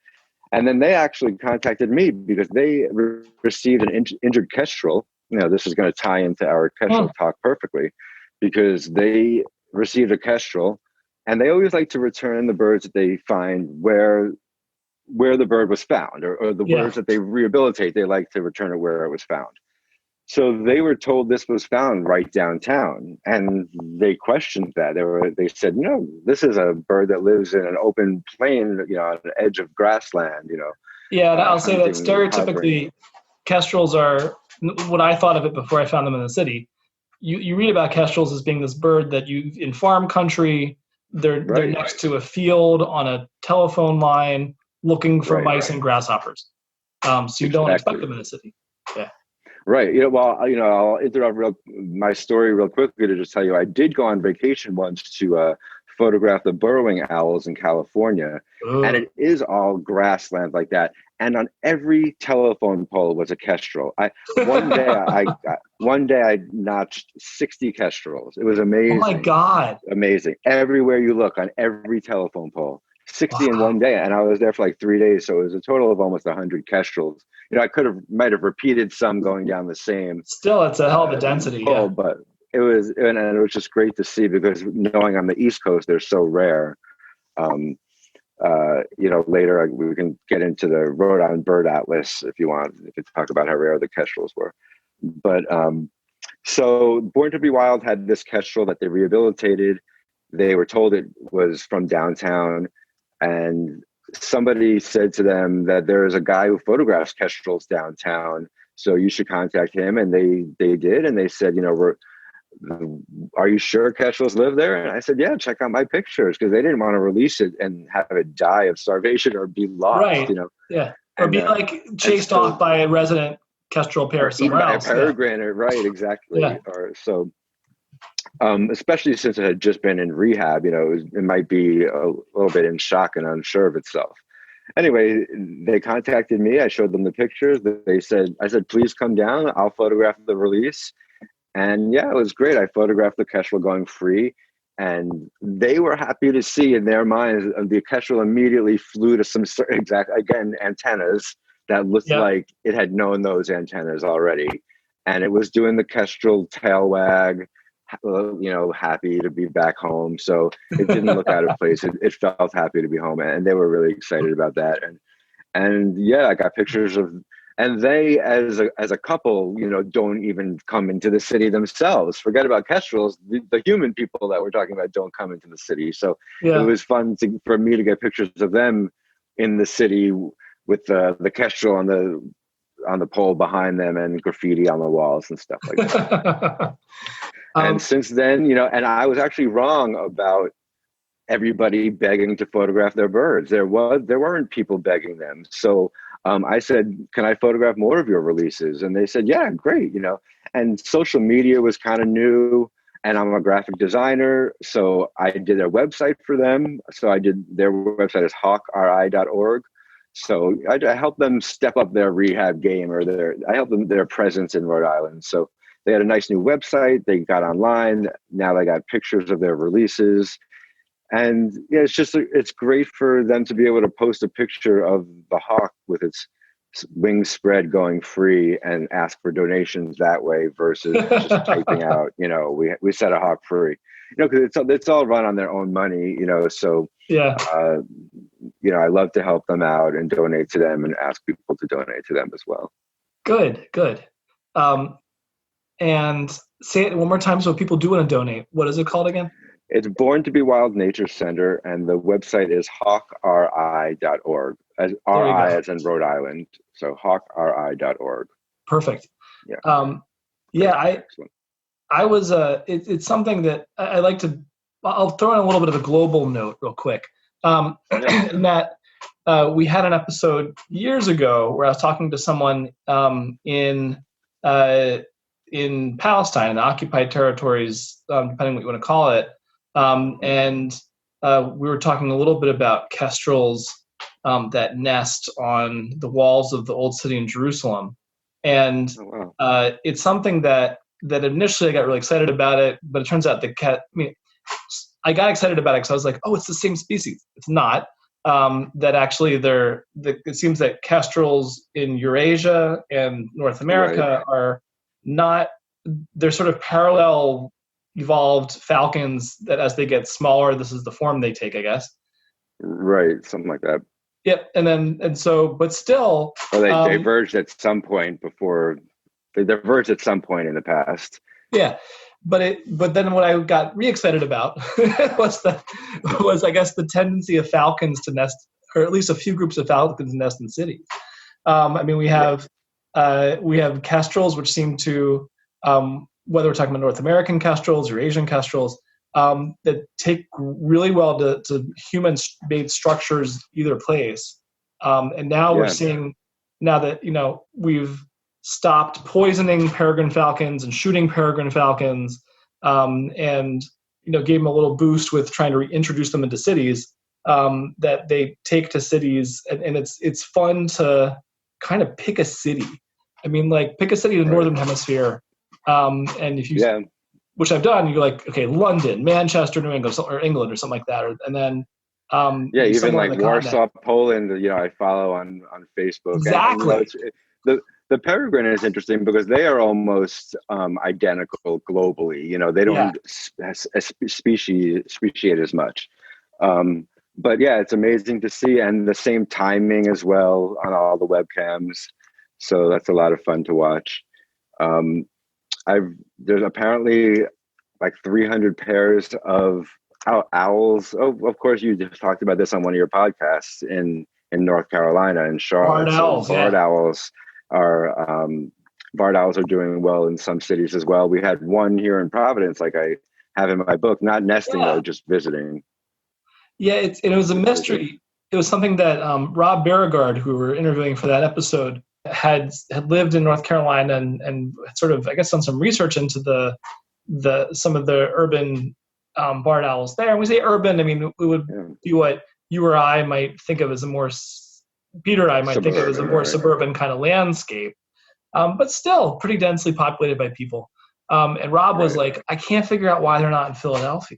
And then they actually contacted me because they received an injured kestrel. This is going to tie into our kestrel talk perfectly, because they received a kestrel, and they always like to return the birds that they find where the bird was found, or the birds that they rehabilitate, they like to return it where it was found. So they were told this was found right downtown, and they questioned that. They said, this is a bird that lives in an open plain, on an edge of grassland, Yeah, and I'll say that stereotypically, kestrels are what I thought of it before I found them in the city. You read about kestrels as being this bird that in farm country, they're next to a field on a telephone line, looking for mice and grasshoppers. So you don't expect them in the city. Yeah. Right. I'll interrupt my story real quickly to just tell you, I did go on vacation once to photograph the burrowing owls in California. Ooh. And it is all grassland like that. And on every telephone pole was a kestrel. One day I notched 60 kestrels. It was amazing. Oh my God. Amazing. Everywhere you look, on every telephone pole. 60 in one day, and I was there for like 3 days, so it was a total of almost 100 kestrels. I might have repeated some going down the same. Still, it's a hell of a density, pole, but it was just great to see, because knowing on the East Coast they're so rare. Later we can get into the Rhode Island Bird Atlas if you want. We can talk about how rare the kestrels were. But so Born to Be Wild had this kestrel that they rehabilitated. They were told it was from downtown. And somebody said to them that there is a guy who photographs kestrels downtown, so you should contact him. And they did, and they said, are you sure kestrels live there? And I said, yeah, check out my pictures, because they didn't want to release it and have it die of starvation or be lost, right. Yeah. Or and, be chased off by a resident kestrel pair somewhere else. Eaten by a peregrine, right? Exactly. Yeah. Or so. Especially since it had just been in rehab, it might be a little bit in shock and unsure of itself. Anyway, they contacted me. I showed them the pictures. I said, please come down. I'll photograph the release. And yeah, it was great. I photographed the kestrel going free, and they were happy to see in their minds the kestrel immediately flew to some antennas that looked like it had known those antennas already. And it was doing the kestrel tail wag, happy to be back home. So it didn't look out of place. It felt happy to be home, and they were really excited about that. And yeah, I got pictures of, and they as a couple, don't even come into the city themselves. Forget about kestrels. The human people that we're talking about don't come into the city. So it was fun for me to get pictures of them in the city with the kestrel on the pole behind them and graffiti on the walls and stuff like that. And since then, and I was actually wrong about everybody begging to photograph their birds. There weren't people begging them. So I said, can I photograph more of your releases? And they said, yeah, great. And social media was kind of new, and I'm a graphic designer. So I did their website for them. So their website is hawkri.org. So I helped them step up their rehab game, or I helped them their presence in Rhode Island. So they had a nice new website. They got online. Now they got pictures of their releases. And yeah, it's great for them to be able to post a picture of the hawk with its wings spread going free and ask for donations that way versus just typing out, we set a hawk free, because it's all run on their own money, so yeah. I love to help them out and donate to them and ask people to donate to them as well. Good. And say it one more time so people do want to donate. What is it called again? It's Born to Be Wild Nature Center, and the website is hawkri.org. As RI as in Rhode Island. So hawkri.org. Perfect. Yeah. I was it's something that I like to. I'll throw in a little bit of a global note real quick. In that we had an episode years ago where I was talking to someone in Palestine, in the occupied territories, depending what you want to call it. And we were talking a little bit about kestrels that nest on the walls of the old city in Jerusalem. And it's something that initially I got really excited about it, but it turns out I got excited about it because I was like, oh, it's the same species. It's not. That actually it seems that kestrels in Eurasia and North America are not, they're sort of parallel evolved falcons that as they get smaller, this is the form they take, I guess. Right, something like that. Yep, but still. Well, they diverged at some point they diverged at some point in the past. Yeah. But then what I got re-excited about was I guess the tendency of falcons to nest, or at least a few groups of falcons nest in cities. We have kestrels, which seem to, whether we're talking about North American kestrels or Asian kestrels, that take really well to human-made structures either place. And now we're seeing, now that we've stopped poisoning peregrine falcons and shooting peregrine falcons, and gave them a little boost with trying to reintroduce them into cities, that they take to cities, and it's fun to kind of pick a city. Pick a city in the Northern Hemisphere, and if you, which I've done, you're like, okay, London, Manchester, New England, or England, or something like that, and then even like Warsaw, Poland. I follow on Facebook. Exactly. And, the peregrine is interesting because they are almost identical globally. They don't speciate as much. But yeah, it's amazing to see, and the same timing as well on all the webcams. So that's a lot of fun to watch. There's apparently like 300 pairs of owls. Oh, of course, you just talked about this on one of your podcasts in North Carolina, in Charlotte. Barred owls, barred owls are barred owls are doing well in some cities as well. We had one here in Providence, like I have in my book, not nesting though, just visiting. Yeah, it was a mystery. It was something that Rob Beauregard, who we were interviewing for that episode, had lived in North Carolina and sort of, I guess, done some research into some of the urban barred owls there. And we say urban, I mean, it would be what you or I might think of as a more, Peter and I might think of as a more suburban kind of landscape, but still pretty densely populated by people. And Rob was like, I can't figure out why they're not in Philadelphia.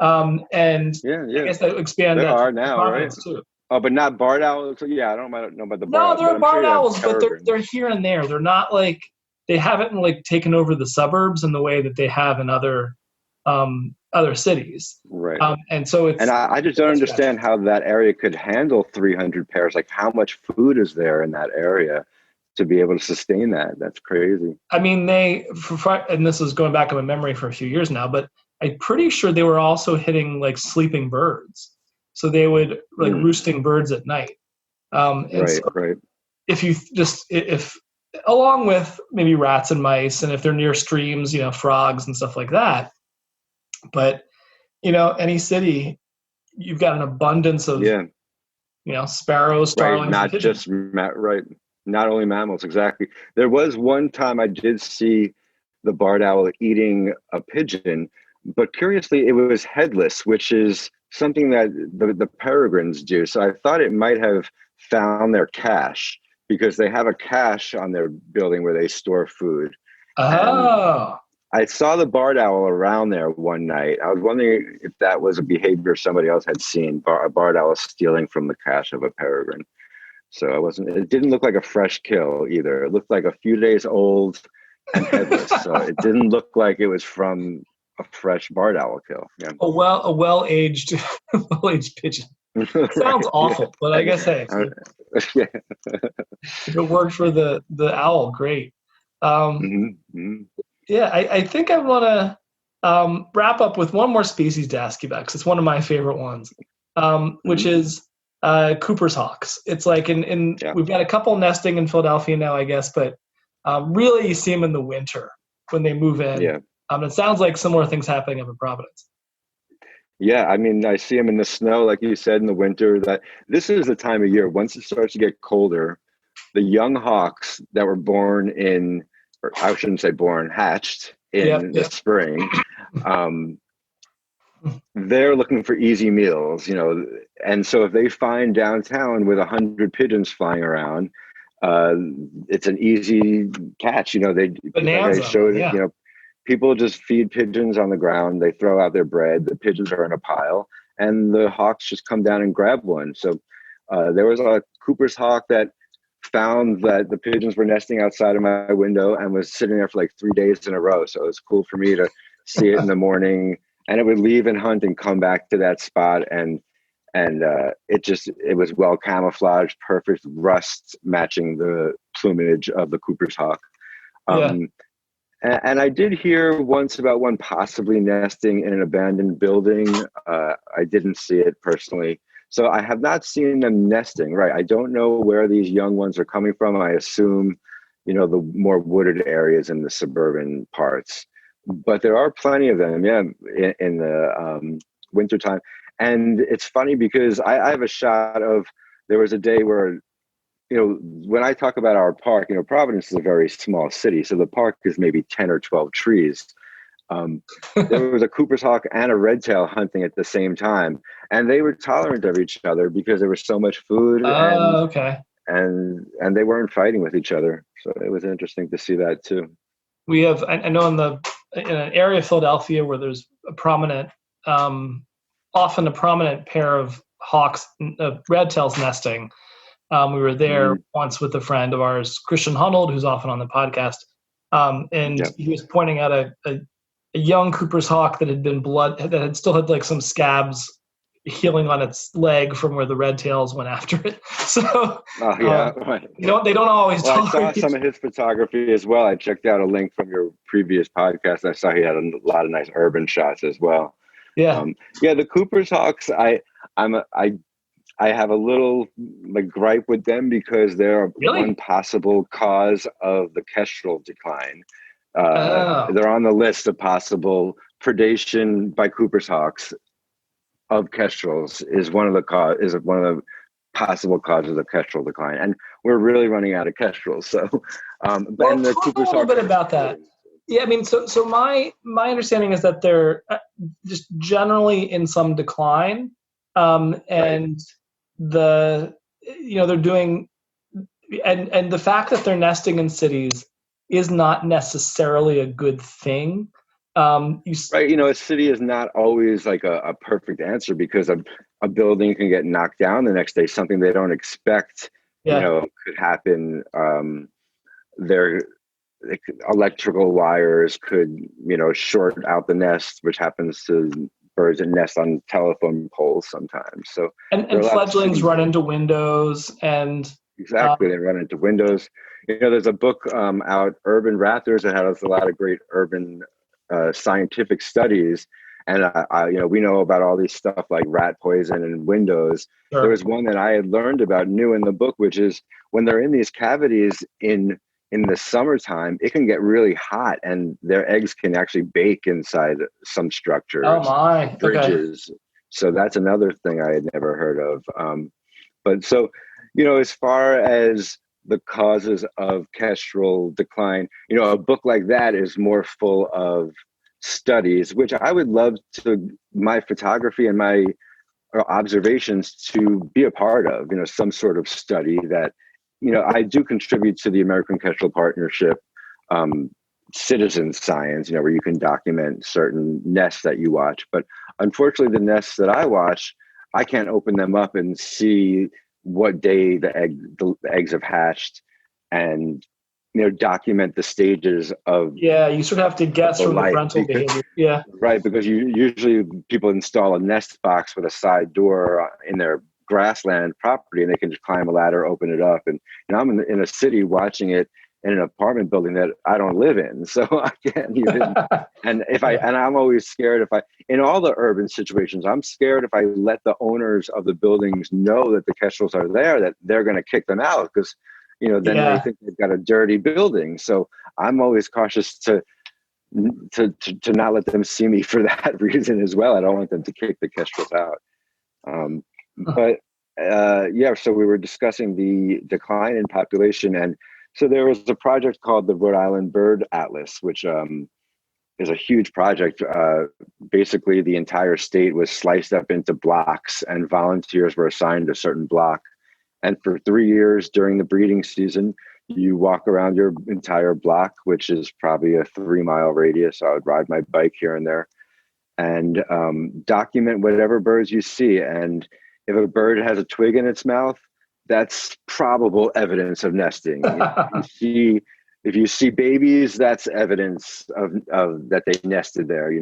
And I guess that expand that are now, right? Too. Oh, but not barred owls. Yeah, I don't know about the barred owls. No, they're barred owls, but peregrine. they're here and there. They're not like, they haven't like taken over the suburbs in the way that they have in other cities. Right. And so it's. And I just don't understand how that area could handle 300 pairs. Like, how much food is there in that area to be able to sustain that? That's crazy. I mean, and this is going back in my memory for a few years now, but I'm pretty sure they were also hitting like sleeping birds. So they would like roosting birds at night. Right. If along with maybe rats and mice, and if they're near streams, frogs and stuff like that. But, any city, you've got an abundance of, sparrows, starlings, not just not only mammals. Exactly. There was one time I did see the barred owl eating a pigeon, but curiously, it was headless, which is something that the peregrines do. So I thought it might have found their cache, because they have a cache on their building where they store food. Oh. I saw the barred owl around there one night. I was wondering if that was a behavior somebody else had seen, a barred owl stealing from the cache of a peregrine. So it didn't look like a fresh kill either. It looked like a few days old and headless. So it didn't look like it was from a fresh barred owl kill. Yeah. A well-aged pigeon. Sounds awful, but I guess, hey, if it worked for the owl, great. Yeah, I think I want to wrap up with one more species to ask you about, because it's one of my favorite ones, which is Cooper's hawks. It's like we've got a couple nesting in Philadelphia now, I guess, but really you see them in the winter when they move in. Yeah. It sounds like similar things happening up in Providence. Yeah, I mean, I see them in the snow, like you said, in the winter. That this is the time of year, once it starts to get colder, the young hawks that were born in, or I shouldn't say born, hatched in the spring, they're looking for easy meals, and so if they find downtown with 100 pigeons flying around, it's an easy catch. They showed, people just feed pigeons on the ground. They throw out their bread. The pigeons are in a pile, and the hawks just come down and grab one. So there was a Cooper's hawk that found that the pigeons were nesting outside of my window and was sitting there for like 3 days in a row. So it was cool for me to see it in the morning, and it would leave and hunt and come back to that spot. And it was well camouflaged, perfect rust matching the plumage of the Cooper's hawk. And I did hear once about one possibly nesting in an abandoned building. I didn't see it personally. So I have not seen them nesting, right? I don't know where these young ones are coming from. I assume, the more wooded areas in the suburban parts. But there are plenty of them, in the wintertime. And it's funny because I have a shot of, there was a day where, when I talk about our park, Providence is a very small city. So the park is maybe 10 or 12 trees. There was a Cooper's hawk and a red tail hunting at the same time. And they were tolerant of each other because there was so much food. And they weren't fighting with each other. So it was interesting to see that too. We have, I know in an area of Philadelphia where there's often a prominent pair of hawks, red tails nesting. We were there once with a friend of ours, Christian Hunold, who's often on the podcast. He was pointing out a young Cooper's hawk that had still had like some scabs healing on its leg from where the red tails went after it. So, right. They don't always I saw some of his photography as well. I checked out a link from your previous podcast. I saw he had a lot of nice urban shots as well. Yeah. The Cooper's hawks, I I have a little like gripe with them because they're Really? one possible cause of the kestrel decline. Oh. They're on the list of possible predation by Cooper's hawks of kestrels is one of the possible causes of kestrel decline, and we're really running out of kestrels. So, Well, and the talk a Cooper's little hawks bit about that. Yeah, I mean, so my understanding is that they're just generally in some decline, and Right. they're doing, and the fact that they're nesting in cities is not necessarily a good thing. Right. A city is not always like a perfect answer because a building can get knocked down the next day, something they don't expect, Yeah. could happen. Their electrical wires could, short out the nest, which happens to birds that nest on telephone poles sometimes. So And fledglings run into windows and exactly, they run into windows. There's a book out, Urban Raptors, that has a lot of great urban scientific studies, and we know about all these stuff like rat poison and windows. Sure. There was one that I had learned about new in the book, which is when they're in these cavities in the summertime, it can get really hot, and their eggs can actually bake inside some structures. Oh my! Bridges. Okay. So that's another thing I had never heard of. But so, as far as the causes of kestrel decline, a book like that is more full of studies, which I would love my photography and my observations to be a part of, some sort of study that, I do contribute to the American Kestrel Partnership citizen science, where you can document certain nests that you watch. But unfortunately, the nests that I watch, I can't open them up and see what day the eggs have hatched and document the stages of you sort of have to guess from the parental behavior. Right, because usually people install a nest box with a side door in their grassland property, and they can just climb a ladder, open it up, and I'm in a city watching it in an apartment building that I don't live in, so I can't even. And I'm always scared in all the urban situations, I'm scared if I let the owners of the buildings know that the kestrels are there, that they're going to kick them out because, then they think they've got a dirty building. So I'm always cautious to not let them see me for that reason as well. I don't want them to kick the kestrels out. So we were discussing the decline in population, and so there was a project called the Rhode Island Bird Atlas, which is a huge project. Basically, the entire state was sliced up into blocks, and volunteers were assigned a certain block. And for 3 years during the breeding season, you walk around your entire block, which is probably a 3-mile radius. I would ride my bike here and there and document whatever birds you see. And if a bird has a twig in its mouth, that's probable evidence of nesting. If you see babies, that's evidence of that they nested there,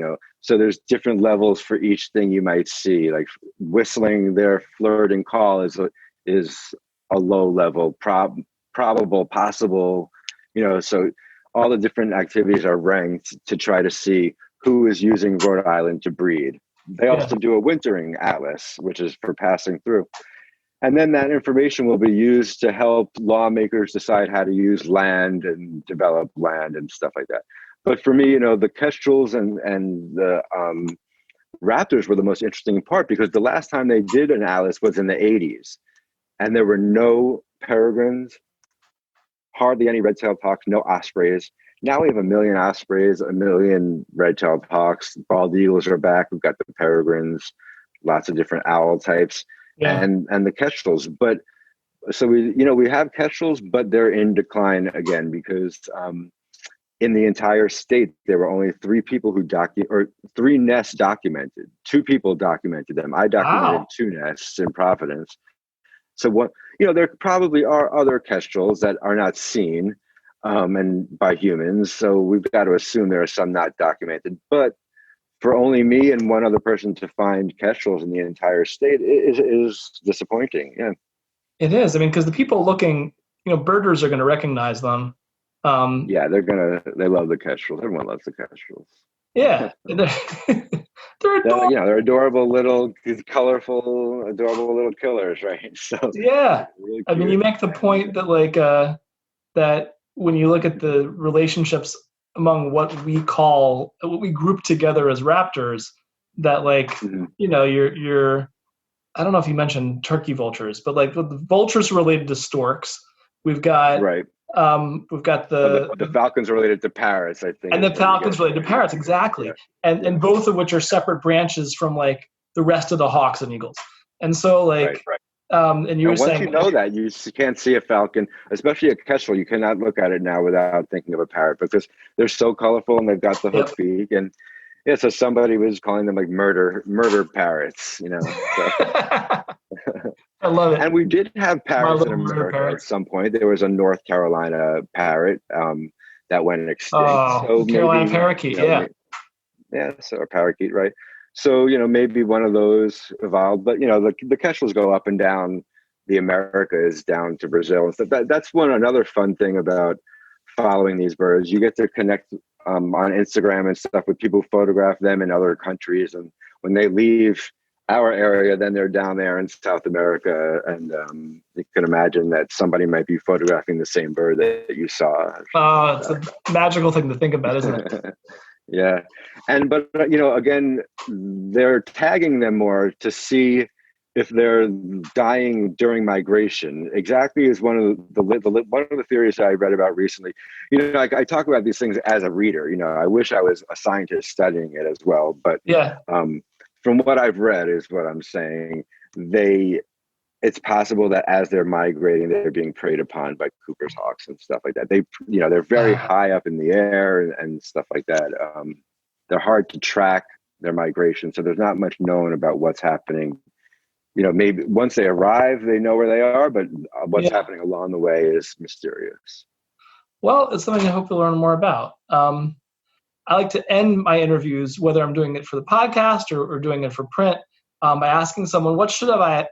So there's different levels for each thing you might see. Like whistling their flirting call is a low level, probable, possible, so all the different activities are ranked to try to see who is using Rhode Island to breed. They also do a wintering atlas, which is for passing through. And then that information will be used to help lawmakers decide how to use land and develop land and stuff like that. But for me, the kestrels and the raptors were the most interesting part, because the last time they did an atlas was in the 80s. And there were no peregrines, hardly any red-tailed hawks, no ospreys. Now we have 1 million ospreys, 1 million red-tailed hawks. Bald eagles are back. We've got the peregrines, lots of different owl types, and the kestrels. But so we have kestrels, but they're in decline again because in the entire state there were only 3 people who 3 nests documented. 2 people documented them. I documented 2 nests in Providence. So there probably are other kestrels that are not seen and by humans. So we've got to assume there are some not documented. But for only me and one other person to find kestrels in the entire state is disappointing. Yeah, it is. I mean, because the people looking, birders are going to recognize them. They love the kestrels. Everyone loves the kestrels. Yeah, They're adorable. They're adorable little, colorful, adorable little killers, right? So yeah, really I mean, you make the point that like that when you look at the relationships among what we group together as raptors, that like you're I don't know if you mentioned turkey vultures, but like the vultures related to storks. We've got right. We've got the Falcons related to parrots, I think. And the Falcons related to parrots, exactly. Yeah. And both of which are separate branches from like the rest of the hawks and eagles. And so like, right. And you were once saying, you know that, you can't see a falcon, especially a kestrel. You cannot look at it now without thinking of a parrot because they're so colorful and they've got the hook beak. And so somebody was calling them like murder parrots, So. I love it. And we did have parrots in America at some point. There was a North Carolina parrot that went extinct. So Carolina parakeet, so a parakeet, right? So maybe one of those evolved, but the kestrels go up and down the Americas down to Brazil and stuff. That's another fun thing about following these birds. You get to connect on Instagram and stuff with people who photograph them in other countries, and when they leave our area, then they're down there in South America, and you can imagine that somebody might be photographing the same bird that you saw. Oh, it's a magical thing to think about, isn't it? Yeah, but again, they're tagging them more to see if they're dying during migration. Exactly is one of the theories that I read about recently. I talk about these things as a reader. I wish I was a scientist studying it as well, but from what I've read is what I'm saying. It's possible that as they're migrating, they're being preyed upon by Cooper's hawks and stuff like that. They're very high up in the air and stuff like that. They're hard to track their migration, so there's not much known about what's happening. Maybe once they arrive, they know where they are, but what's happening along the way is mysterious. Well, it's something I hope to learn more about. I like to end my interviews, whether I'm doing it for the podcast or doing it for print, by asking someone, what should I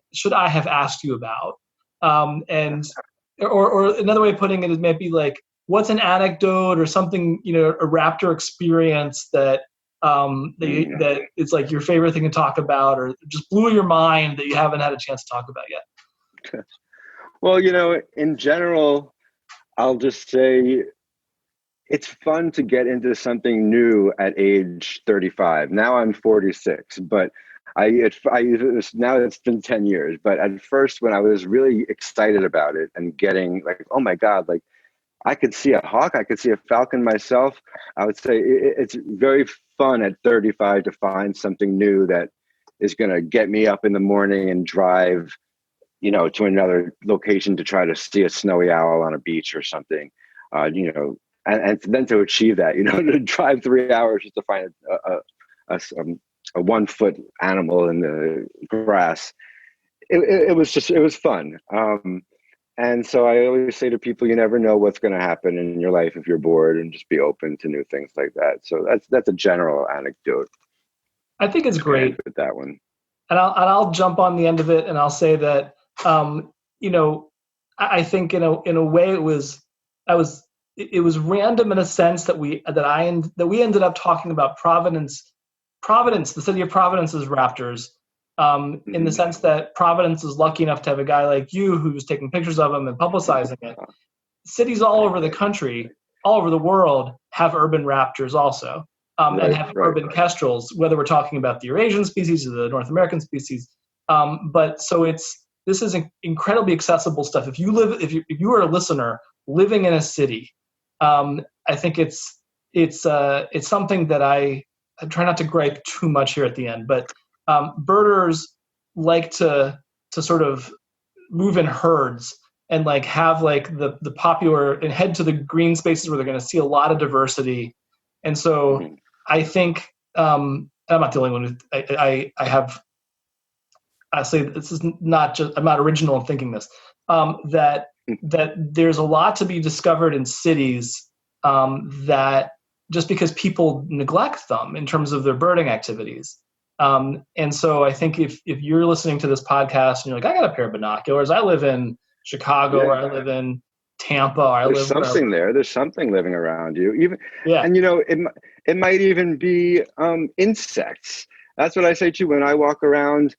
have asked you about? Or another way of putting it is maybe like, what's an anecdote or something, a raptor experience that that it's like your favorite thing to talk about, or just blew your mind that you haven't had a chance to talk about yet? Well, in general, I'll just say it's fun to get into something new at age 35. Now I'm 46, but now it's been 10 years. But at first, when I was really excited about it and getting like, oh my God, like I could see a hawk, I could see a falcon myself. I would say it's very fun at 35 to find something new that is going to get me up in the morning and drive, to another location to try to see a snowy owl on a beach or something, and then to achieve that, to drive 3 hours just to find a 1 foot animal in the grass. It was fun. And so I always say to people, you never know what's going to happen in your life if you're bored, and just be open to new things like that. So that's a general anecdote. I think it's great with that one. And I'll jump on the end of it, and I'll say that, I think in a way it was random in a sense that we ended up talking about Providence, the city of Providence's raptors. In the sense that Providence is lucky enough to have a guy like you who's taking pictures of them and publicizing it. Cities all over the country, all over the world, have urban raptors also, and have urban kestrels, whether we're talking about the Eurasian species or the North American species. But so this is incredibly accessible stuff. If you are a listener living in a city, I think it's something that I try not to gripe too much here at the end, but birders like to sort of move in herds and like have like the popular and head to the green spaces where they're going to see a lot of diversity. And so I think I'm not the only one. I say this is not just, I'm not original in thinking this, that there's a lot to be discovered in cities that just because people neglect them in terms of their birding activities. And so I think if you're listening to this podcast and you're like, I got a pair of binoculars, I live in Chicago, or I live in Tampa, there's something there. There's something living around you. And it might even be insects. That's what I say too. When I walk around,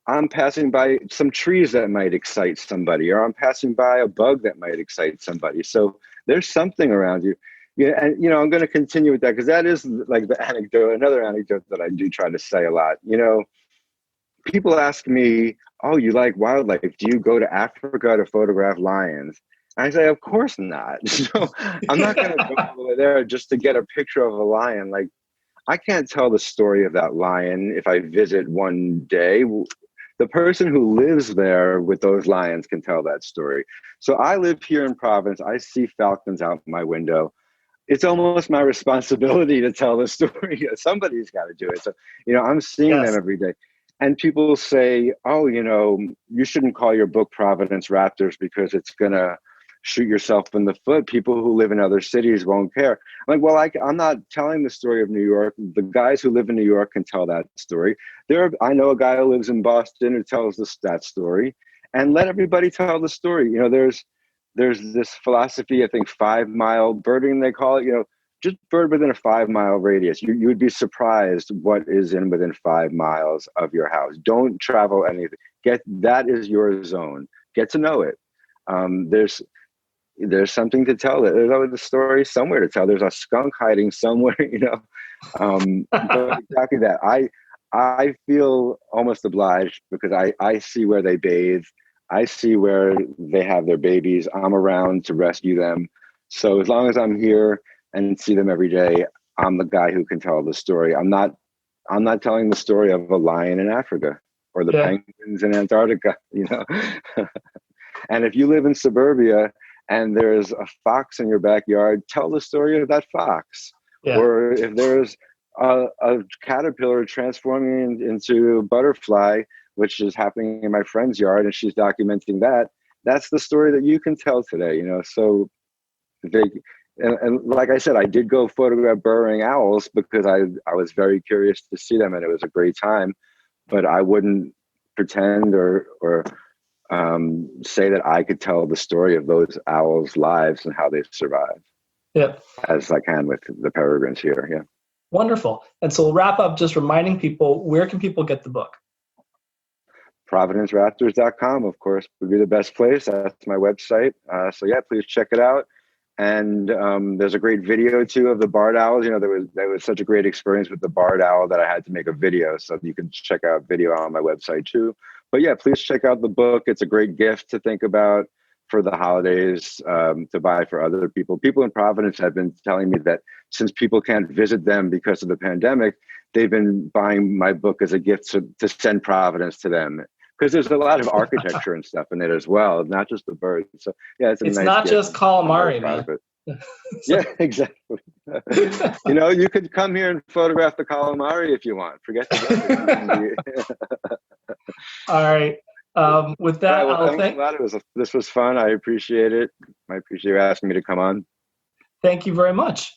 I'm passing by some trees that might excite somebody, or I'm passing by a bug that might excite somebody. So there's something around you. Yeah, and I'm going to continue with that because that is like the anecdote, another anecdote that I do try to say a lot. People ask me, "Oh, you like wildlife? Do you go to Africa to photograph lions?" I say, "Of course not." I'm not going to go over there just to get a picture of a lion. Like, I can't tell the story of that lion if I visit one day. The person who lives there with those lions can tell that story. So I live here in Providence. I see falcons out my window. It's almost my responsibility to tell the story. Somebody's got to do it. So, I'm seeing them every day. And people say, "Oh, you shouldn't call your book Providence Raptors because it's going to shoot yourself in the foot. People who live in other cities won't care." I'm like, well, I'm not telling the story of New York. The guys who live in New York can tell that story. I know a guy who lives in Boston who tells that story, and let everybody tell the story. There's this philosophy, I think 5-mile birding, they call it, just bird within a 5-mile radius. You would be surprised what is within 5 miles of your house. Don't travel anything. That is your zone. Get to know it. There's something to tell. There's always a story somewhere to tell. There's a skunk hiding somewhere, But exactly that. I feel almost obliged because I see where they bathe. I see where they have their babies. I'm around to rescue them. So as long as I'm here and see them every day, I'm the guy who can tell the story. I'm not telling the story of a lion in Africa or the penguins in Antarctica, And if you live in suburbia and there's a fox in your backyard, tell the story of that fox. Yeah. Or if there's a caterpillar transforming into a butterfly, which is happening in my friend's yard, and she's documenting that, that's the story that you can tell today, So and like I said, I did go photograph burrowing owls because I was very curious to see them, and it was a great time, but I wouldn't pretend or say that I could tell the story of those owls' lives and how they survived. Yeah, as I can with the peregrines here. Yeah. Wonderful. And so we'll wrap up just reminding people, where can people get the book? ProvidenceRaptors.com, of course, would be the best place. That's my website. So yeah, please check it out. And there's a great video too of the barred owls. There was such a great experience with the barred owl that I had to make a video. So you can check out video on my website too. But yeah, please check out the book. It's a great gift to think about for the holidays, to buy for other people. People in Providence have been telling me that since people can't visit them because of the pandemic, they've been buying my book as a gift to send Providence to them. Because there's a lot of architecture and stuff in it as well, not just the birds. So yeah, it's nice not just calamari, man. Yeah, exactly. You could come here and photograph the calamari if you want. Forget the birds. All right. With that, well, thanks a lot. This was fun. I appreciate it. I appreciate you asking me to come on. Thank you very much.